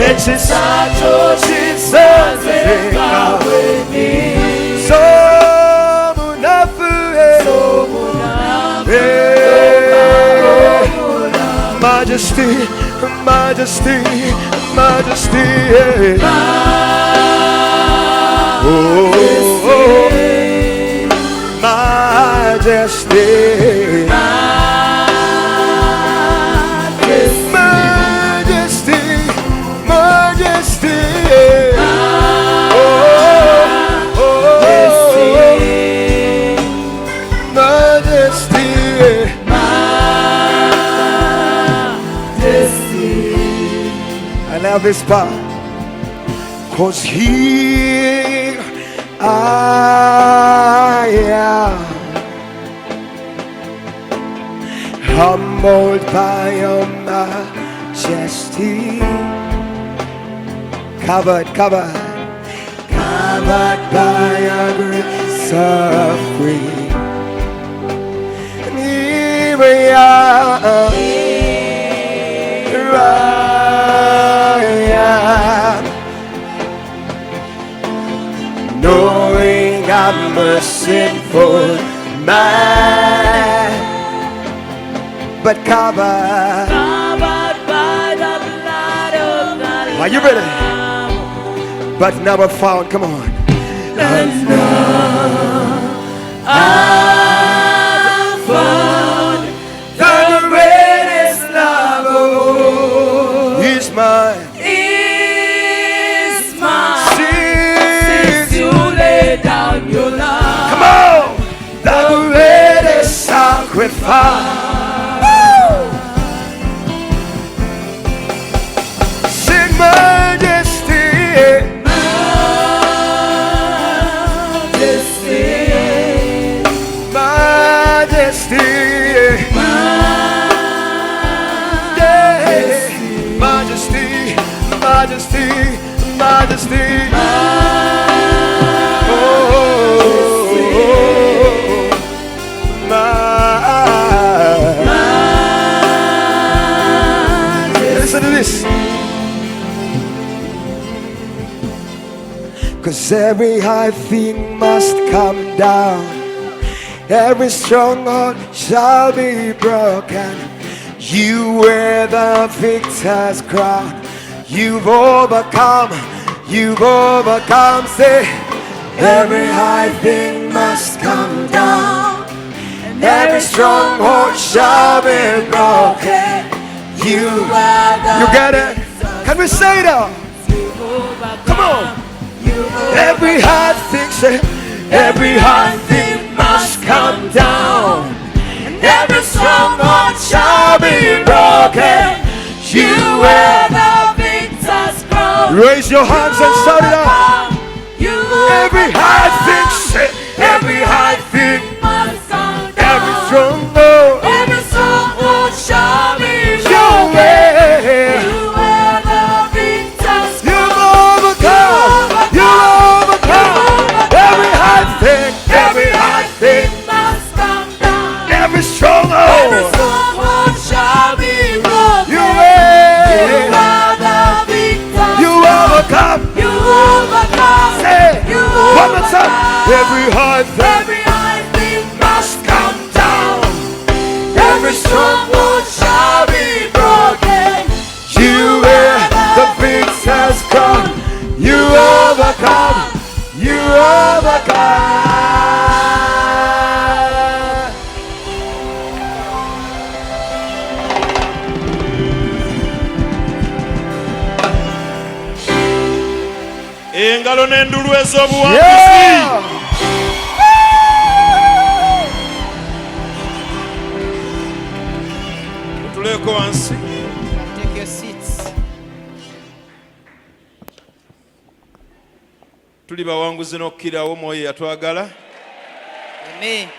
Echisacho chinsanze kawendi Someone a fool. Majesty, majesty, majesty. Oh, majesty, majesty, majesty. Oh, majesty. I love this part, 'cause here I am, humbled by your majesty, covered by your grace of free. And here we are. Knowing I'm a sinful man, but covered by the blood of the Lamb. Are you ready? But never found, come on. And now I've found the greatest love of all. He's mine. Is mine. Since You lay down your life. come on, the greatest sacrifice. Sing majesty, Majesty. majesty. majesty, majesty. Oh, listen to this. 'Cause every high thing must come down, every stronghold shall be broken. You wear the victor's crown. You've overcome, you've overcome. Say, every high thing must come down, and every stronghold shall be broken. You get it? Can we say it out? Come on. Every high thing, say, every high thing must come down, and every stronghold shall be broken. You wear the victor's crown. Raise your hands and shout it out. Every high thing, say, every high thing must come down, every stronghold shall be broken. You wear the victor's crown. You've overcome. Every high thing must come down, every stronghold shall be broken. You are the victor. You overcome. Say, one more time. Every high thing must come down, every stronghold shall be broken. You wear the victor's crown. You overcome. You overcome. Engalo n'endulu ez'obuwanguzi. Tuleko wansi. Take your seats. Tuli bawanguzi n'okkirawo Mwoyo yatwagala. Amen.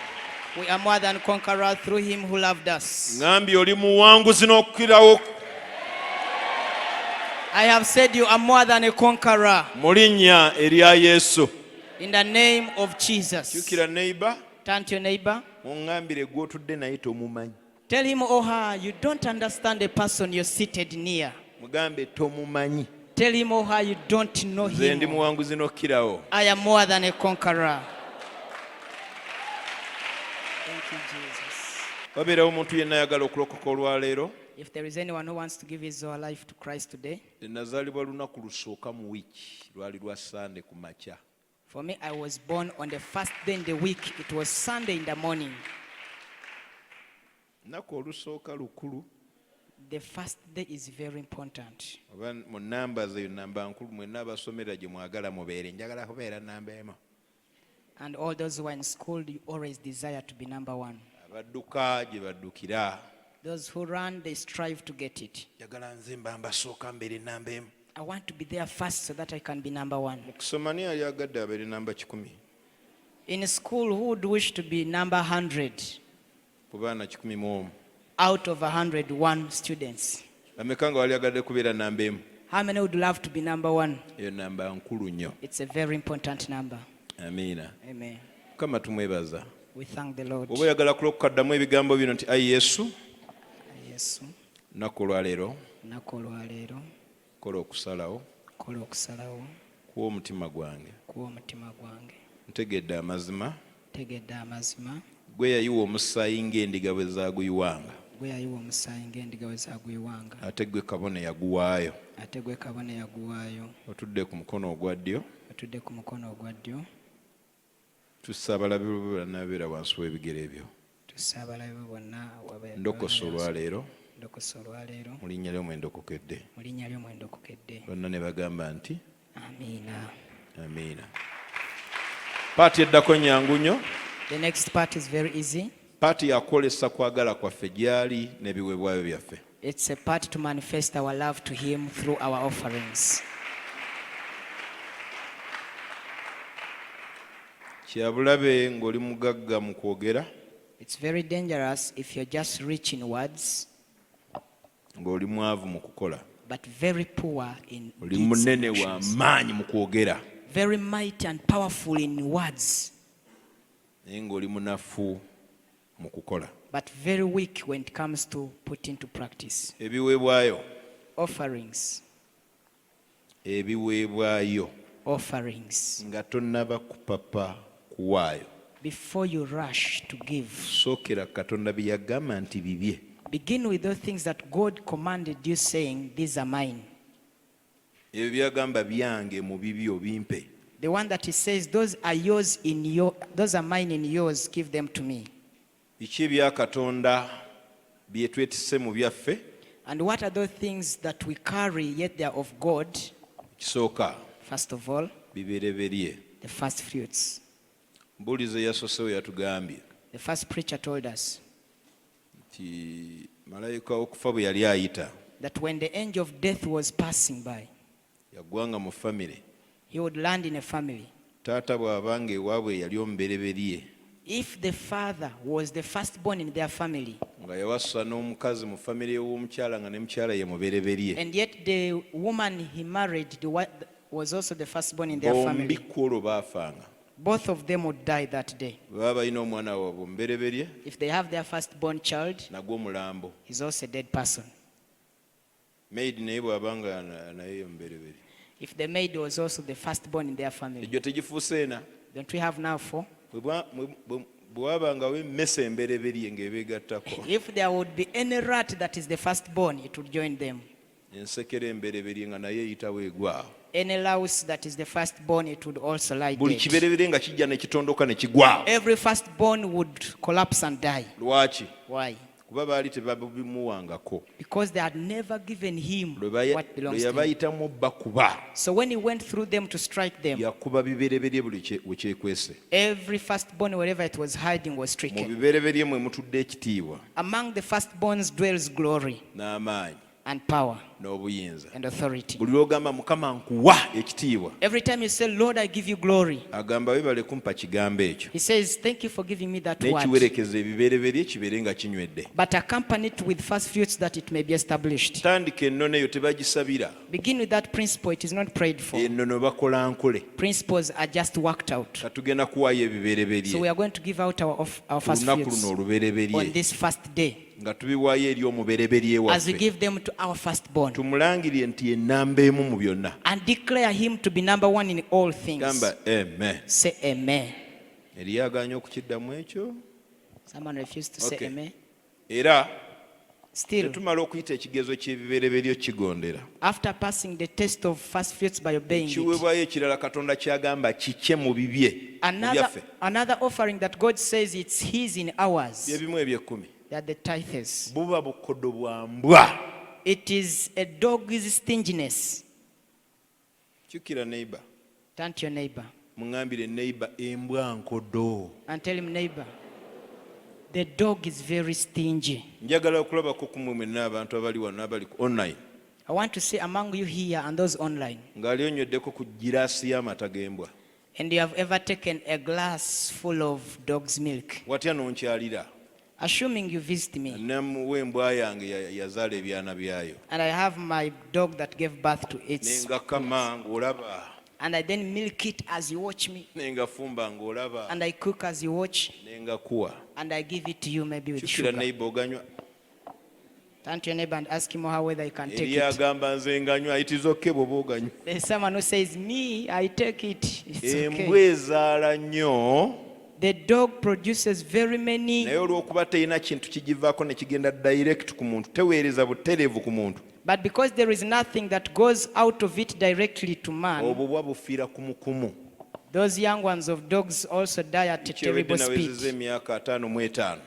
We are more than conquerors through him who loved us. Ngambye oli muwanguzi n'okkirawo. I have said you are more than a conqueror. Mu linnya erya Yesu. In the name of Jesus. Kyukira neighbor. Turn to your neighbor. Muŋŋambire gw'otudde naye tomumanyi. Tell him or her you don't understand the person you're seated near. Mugambe tomumanyi. Tell him or her you don't know Nze ndi him. muwanguzi n'okkirawo. I am more than a conqueror. Thank you, Jesus. Wabeerawo omuntu yenna ayagala okulokoka olwaleero. If there is anyone who wants to give his or her life to Christ today, Nazaalibwa lunaku lusooka mu wiiki lwali lwa Sande ku makya. for me, I was born on the first day in the week. It was Sunday in the morning. Nnaku olusooka lukulu. The first day is very important. Oba mu namba eyo namba nkulu mwenna abasomera gye mwagala mubeere. Njagala kubeera namba emu. And all those who are in school, you always desire to be number one. Abadduka gye baddukira. Those who run, they strive to get it. Njagala nze mba mbasooka mbeere namba emu. I want to be there first so that I can be number one. Kusoma ni yali agadde abeere namba 10. In school, who would wish to be number 100 Ku baana 11. out of 101 students? Bameka nga wali agadde kubeera namba emu. How many would love to be number one? Eyo namba nkulu nnyo. It's a very important number. Amiina. Amen. Mukama tumwebaza. We thank the Lord. Oba oyagala kulokoka ddamu ebigambo bino nti ayi Yesu. Yesu, Nnaku olwaleero lunaku olwaleero kola okusalawo kola okusalawo kuwa omutima gwange. kuwa omutima gwange. Ntegedde amazima. Tegedde amazima. Gwe yayiwa omusaayi ng'endiga bwe zaaguyiwanga. Gwe yayiwa omusaayi ng'endiga bwe zaaguyiwanga. Ate gwe kabone yaguwaayo. Ate gwe kabone yaguwaayo. Otudde ku mukono ogwa ddyo. Otudde ku mukono ogwa ddyo. Tussa abalabe bonna abeera wansi w'ebigere byo. Tusse abalabe bonna Ndokosa olwaleero. ndokosa olwaleero. Mu linnya lyo mwendokokedde. Mu linnya lyo mwendokokedde. Bonna ne bagamba nti Amiina. amiina. Paati eddako nnyangu nnyo. The next part is very easy. Paati yakwolesa kwagala kwaffe gy'ali n'ebiweebwayo byaffe. It's a part to manifest our love to him through our offerings. Kyabulabe ng'oli mugagga mu kwogera. It's very dangerous if you're just rich in words, Ng'oli mwavu mu kukola. but very poor in oli deeds and munene wa actions. maanyi mu kwogera Very mighty and powerful in words, naye ng'oli munafu mu kukola. but very weak when it comes to put into practice. Ebiweebwayo Offerings, offerings. nga tonnaba kupapa kuwaayo, before you rush to give, sookera Katonda bye yagamba nti bibye. begin with those things that God commanded you, saying, these are mine. Ebyo byagamba byange mu bibyo bimpe. The one that he says, those are yours in your, those are mine in yours, give them to me. Biki ebya Katonda bye twetisse mu byaffe? And what are those things that we carry, yet they are of God? Kisooka First of all, bibereberye. the first fruits. Mbuulize yasosewo yatugambye The first preacher told us nti malayika w'okufa bwe yali ayita that when the angel of death was passing by, yaggwanga mu famire. he would land in a family. Taata bw'abanga ewaabwe yali omubereberye If the father was the firstborn in their family, nga yawasa n'omukazi mu famire y'omukyala nga ne mukyala ye mubereberye, and yet the woman he married was also the firstborn in their bombi family, ku olwo baafanga. both of them would die that day. Bwe baba balina omwana waabwe omubereberye, If they have their firstborn child, nagwo mulambo. he's also a dead person. Maid naye bw'abanga naye omubereberye. If the maid was also the firstborn in their family, Egyo tegifuuse ena. don't we have now four? Bwe wabangawo emmese embereberye ng'ebeegattako, If there would be any rat that is the firstborn, it would join them. ensekere embereberye nga naye eyitawo egwawo. Any louse that is the firstborn, it would also lie Buli dead. kibereberye nga kijja ne kitondoka ne kigwawo. Every firstborn would collapse and die. Lwaki? Why? Kuba baali tebabimuwangako. Because they had never given him Lwe what belongs to him. yabayitamu bakuba, So when he went through them to strike them, yakuba bibereberye buli we kyekwese. every firstborn, wherever it was hiding, was Mu stricken. bibereberye mwe mutudde ekitiibwa Among the firstborns dwells glory n'amaanyi and power n'obuyinza. and authority. Buli lw'ogamba Mukama nkuwa ekitiibwa, Every time you say, Lord, I give you glory, agamba webale kumpa kigambo ekyo, he says, thank you for giving me that word. n'ekiwerekeza ebibereberye kibeere nga kinywedde. But accompany it with first fruits that it may be established. Tandika ennono eyo tebagisabira. Begin with that principle. It is not prayed for. Ennono bakola nkole. Principles are just worked out. Katugenda kuwaayo So we ebibereberye are going to give out our ku first lunaku fruits luno olubereberye, on this first day, nga tubiwaayo eri omubereberye as we waffe. give them to our firstborn, Tumulangirire nti ye nnamba emu mu byonna. and declare him to be number one in all things. Gamba amen. Say amen. Eriyo agaanye okukiddamu ekyo? Someone refused to say Okay. amen. Era Still, tetumala okuyita ekigezo ky'ebibereberye kigondera. after passing the test of first fruits by obeying it, Kiweebwayo ekirala Katonda kyagamba kikye mu bibye mu byaffe. another offering that God says it's his in ours, Bye bimu eby'ekkumi. they are the tithes. Buba bukodo bwa mbwa. It is a dog's stinginess. Kyukira neighbor. Turn to your neighbor Muŋŋambire neighbor embwa nkodo. and tell him, neighbor, the dog is very stingy. Njagala okulabako ku mmwe mwenna abantu abali wano abali ku online I want to say among you here and those online, ng'ali onyweddeko ku giraasi y'amata g'embwa. and you have ever taken a glass full of dog's milk, Watya n'onkyalira. assuming you visit me, Namuwa embwa yange yazaala ebyana byayo. and I have my dog that gave birth to its, Nengakama ng'olaba. and I then milk it as you watch me, Nengafumba ng'olaba. and I cook as you watch, Nengakuwa. and I give it to you maybe with Kyukira sugar. neighbor oganywa. Turn to your neighbor and ask him how whether you can take Eri it. agamba nze nganywa it is okay bw'oba oganywa. There's someone who says, me, I take it. It's Embwa okay. ezaala nnyo The dog produces very many, naye olw'okuba terina kintu kigivaako ne kigenda direct ku muntu teweereza butereevu ku muntu, but because there is nothing that goes out of it directly to man, obwo bwa bufiira kumukumu. those young ones of dogs also die at a Kyewedde terrible nawezezza speed. emyaka 55.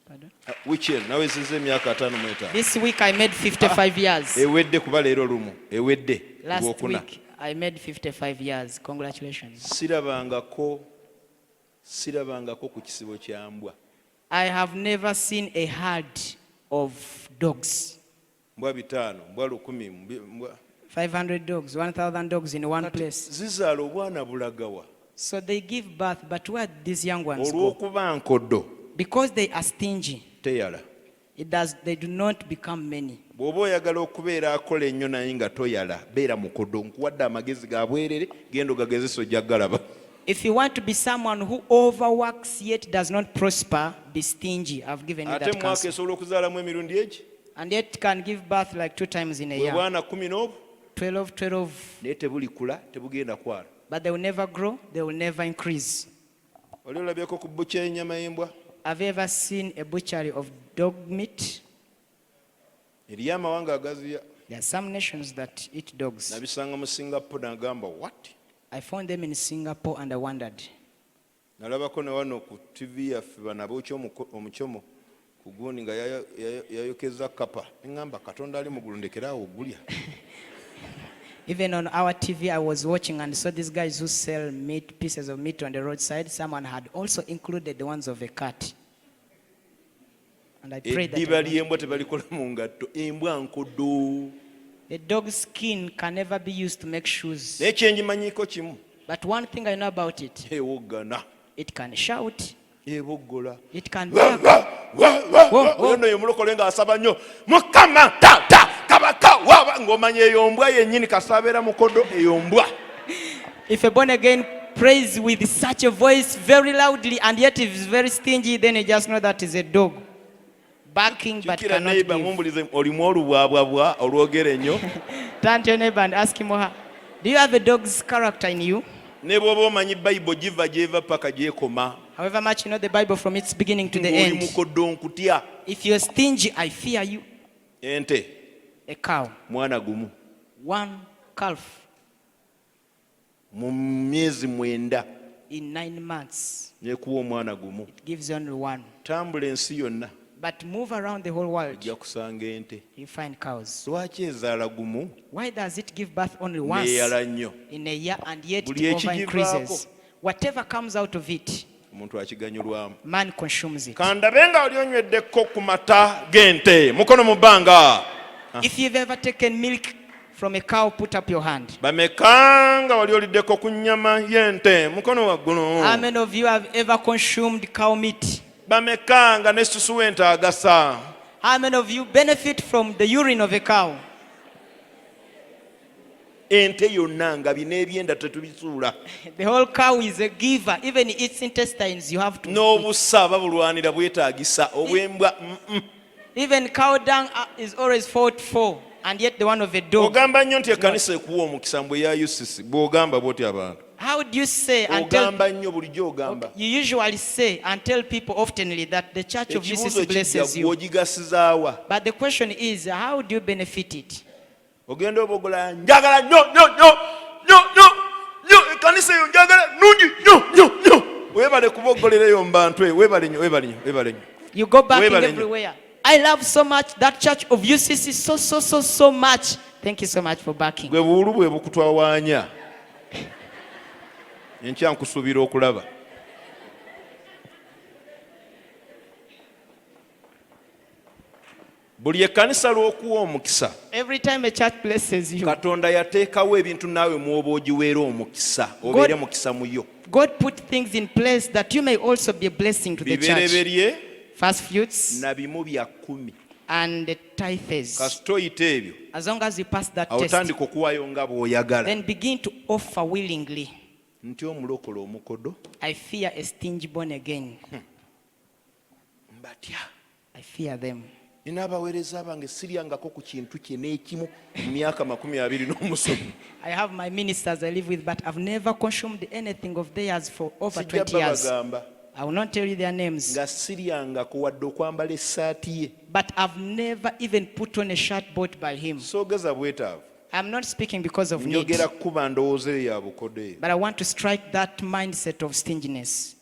Pardon? Weekend nawezezza emyaka 55. This week I made 55 years. Ewedde kuba leero lumu. Ewedde. Last Lwokuna. week I made 55 years. Congratulations. Sirabangako ku kisibo kya mbwa. I have never seen a herd of dogs. Mbwa 5, mbwa 100, mbwa 500 dogs, 1,000 dogs in one place. zizaala obwana bulagawa. So they give birth, but where did these young ones go? Olw'okuba nkodo Because they are stingy, teyala. they do not become many. bw'oba oyagala okubeera akola ennyo naye nga toyala beera mukodo. Nkuwadde amagezi ga bwerere genda ogagezesa ojja galaba. If you want to be someone who overworks yet does not prosper, be stingy. I've given you Ate that mwaka counsel. esobola okuzaalamu emirundi egi And yet can give birth like 2 times in a bwe year. bwana 10 n'obu 12. naye tebulikula tebugenda kwala. But they will never grow, they will never increase. Oli olabyeko ku bukya y'ennyama y'embwa? Have you ever seen a butchery of dog meat? Eriyo amawanga agaziya. There are some nations that eat dogs. Nabisanga mu Singapore n'agamba what? I found them in Singapore and I wondered. Nalabako ne wano ku TV yaffe banabokya omuchomo ku gundi nga yayokeza kapa. Ngamba Katonda ali mu ggulu ndekeraawo ogulya. Even on our TV, I was watching and saw these guys who sell meat, pieces of meat on the roadside. Someone had also included the ones of a cat. And I prayed Eddiba that ly'embwa tebalikola mu ngatto. Embwa nkodo. the dog's skin can never be used to make shoes. Naye kyenjimanyiiko kimu. But one thing I know about it, Ewoggana. it can shout, Eboggola. it can bark. Oyo nno ye mulokole ng'asaba nnyo. Mukama taata kabaka waba ng'omanya eyo mbwa yennyini kasaabeera mukodo eyo mbwa. If a born again prays with such a voice very loudly and yet if it's very stingy, then you just know that is a dog. Barking but Kikira cannot neighbor give. mumbulize olimu olubwabwabwa olwogera ennyo. Turn to your neighbor and ask him or her, do you have a dog's character in you? Ne bw'oba omanyi Bayibuli giva gy'eva paka gy'ekoma. However much you know the Bible from its beginning to the Ng'oli end. mukodo nkutya. If you're stingy, I fear you. Ente A cow, mwana gumu one calf mu myezi 9 in 9 months, n'ekuwa omwana gumu. it gives only one. Tambula ensi yonna But move around the whole world, ojja kusanga ente. you find cows. Lwaki ezaala gumu Why does it give birth only once neeyala nnyo? in a year and yet Buli it over ekigivaako. increases? Whatever comes out of it, Omuntu akiganyulwamu. man consumes it. Kandabe nga oli onyweddeko ku mata g'ente. Mukono mu bbanga. If you've ever taken milk from a cow, put up your hand. Bameka nga wali oliddeko ku nnyama y'ente. Mukono waggulu. How many of you have ever consumed cow meat? Bameka nga n'essusu w'ente agasa. How many of you benefit from the urine of a cow? Ente yonna nga bino ebyenda tetubisuula. The whole cow is a giver. Even its intestines you have to. N'obusa babulwanira bwetaagisa obw'embwa. Even cow dung is always fought for, and yet the one of a dog. Ogamba nnyo nti ekkanisa ekuwa omukisa mbwe ya UCC bw'ogamba bw'oti abantu. How do you say and tell? Ogamba nnyo bulijjo ogamba. You usually say and tell people oftenly that the church of Ekibuuzo UCC blesses kijja you. gw'ogigasizaawa. But the question is, how do you benefit it? Ogenda obogola njagala nnyo ekkanisa eyo njagala nnungi. Weebale kubogolereyo mu bantu weebale nnyo. You go back Webale nnyo. everywhere. I love so much that church of UCC so much. Thank you so much for backing. Gwe buwulu bwe bukutwawaanya. Enkya nkusuubira okulaba. Buli ekkanisa lw'okuwa omukisa, Every time a church blesses you, Katonda yateekawo ebintu naawe mw'oba ogiweera omukisa, obeere mukisa mu yo. God put things in place that you may also be a blessing to the church. Bibereberye First fruits na bimu bya 10. and the tithes. Kasita oyita ebyo, As long as you pass that awo test, tandika okuwaayo nga bw'oyagala. then begin to offer willingly. Nti omulokole omukodo, I fear a stingy born again. mbatya. I fear them. Nina abaweereza bange siryangako ku kintu kye n'ekimu mu myaka 20 n'omusomi. I have my ministers I live with, but I've never consumed anything of theirs for over Sijja 20 years. babagamba I will not tell you their names, nga siryangako wadde okwambala essaati ye. but I've never even put on a shirt bought by him. Soogeza bwetaavu. I'm not speaking because of need, Njogera kuba ndowooza eyo ya bukodo eyo. but I want to strike that mindset of stinginess.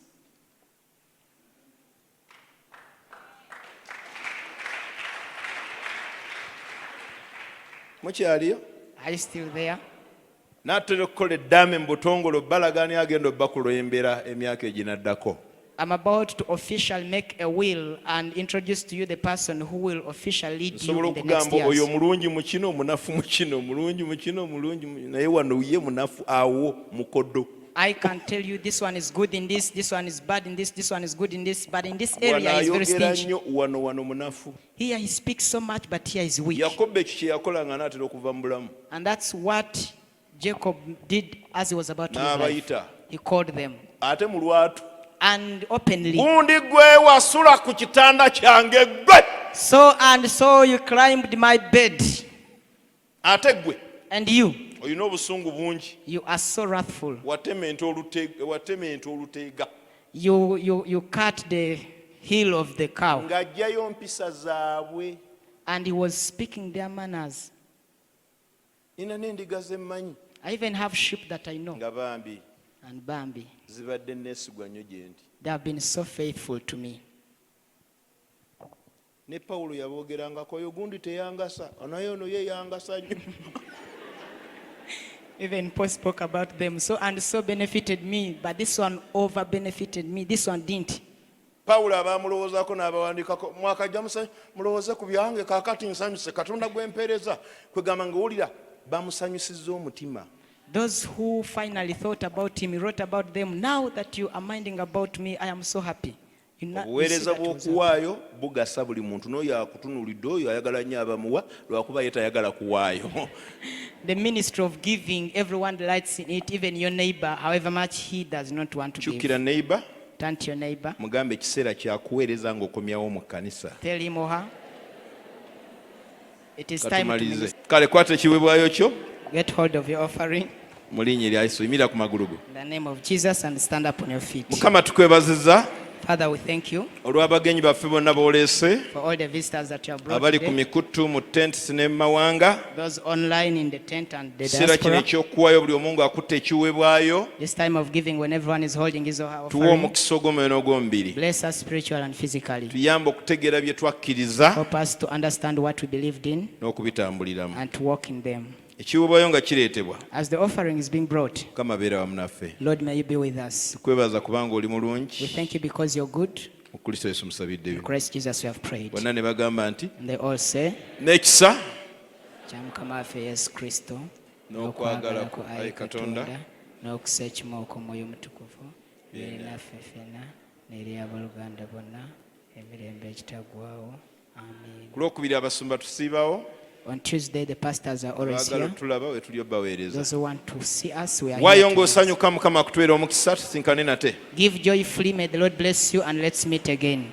Mukyaliyo? Are you still there? N'atera okukola eddaame mu butongole balagaani agenda obbakulembera emyaka eginaddako. I'm about to officially make a will and introduce to you the person who will officially lead you Nsobola in the next okugamba oyo years. mulungi mu kino, munafu mu kino, mulungi mu kino, mulungi naye wano ye munafu awo mukodo. I can tell you this one is good in this one is bad in this one is good in this, but in this area he's very ayogera stingy. nnyo wano munafu. Here he speaks so much, but here he's weak. Yakobo ekyo kye yakola nga n'atera okuva mu bulamu. And that's what Jacob did as he was about to leave life. N'abayita. He called them. Ate mu lwatu. And openly. Gundi gwe wasula ku kitanda kyange gwe. So you climbed my bed. Ate gwe. And you. Olina obusungu bungi. You are so wrathful. Watementa oluteega. You cut the heel of the cow. Ng'aggyayo mpisa zaabwe. And he was speaking their manners. Nina n'endiga ze mmanyi. I even have sheep that I know. Nga bambi. And Bambi. Zibadde neesigwa nnyo gye ndi. They have been so faithful to me. Ne Pawulo yaboogerangako oyo gundi teyangasa. Naye ono ye yangasa nnyo. Even Paul spoke about them. So benefited me, but this one over benefited me. This one didn't. Pawulo abamulowoozaako n'abawandiikako mwakajja mulowooze ku byange kaakati nsanyuse Katonda gw'empeereza kwegamba ng'owulira bamusanyusizza omutima. Those who finally thought about him, he wrote about them. Now that you are minding about me, I am so happy. Obuweereza bw'okuwaayo bugasa buli muntu n'oyo akutunuulidde oyo ayagala nnyo abamuwa lwakuba ye tayagala kuwaayo. The ministry of giving, everyone delights in it, even your neighbor, however much he does not want to give. Kyukira neighbor. Turn to your neighbor. Mugambe ekiseera kya kuweereza ng'okomyawo mu kkanisa. Tell him or her. It is time to minister. Kale kwata ekiweebwayo kyo. Get hold of your offering. Mu linnya erya Yesu yimira ku magulu go. In the name of Jesus, and stand up on your feet. Mukama tukwebaziza. Father, we thank you olw'abagenyi baffe bonna b'oleese for all the visitors that you have brought abali ku today. mikutu mu tents ne mu mawanga. Those online in the tent and the Kiseera kino diaspora. ekyokuwaayo buli omu ng'akutte ekiweebwayo. This time of giving, when everyone is holding his or her Tuwe offering, omukisa ogw'omwoyo n'ogw'omubiri. bless us spiritual and physically. Tuyambe okutegeera bye twakkiriza Help us to understand what we believed in n'okubitambuliramu. and to walk in them. Ekiweebwayo nga kireetebwa. As the offering is being brought, Mukama beera wamu naffe. Lord, may you be with us. Tukwebaza kubanga oli We mulungi. thank you because you're good. Mu Kristo Yesu musabidde In bino. Christ Jesus we have prayed. Bonna ne bagamba nti And they all say, n'ekisa kya Mukama waffe Yesu Kristo, n'okwagala ku Ayi Katonda n'okusa ekimu okw'Omwoyo Omutukuvu biri naffe ffenna n'eri abooluganda bonna emirembe ekitaggwaawo. Amen. ku lwokubiri abasumba tusiibawo. On Tuesday, the pastors are always Baagala here. tulaba we tuli obbaweereza. Those who want to see us, we are Waayo here tonight. ng'osanyuka Mukama akutuweera omukisa tusinkane nate. Give joyfully, may the Lord bless you, and let's meet again.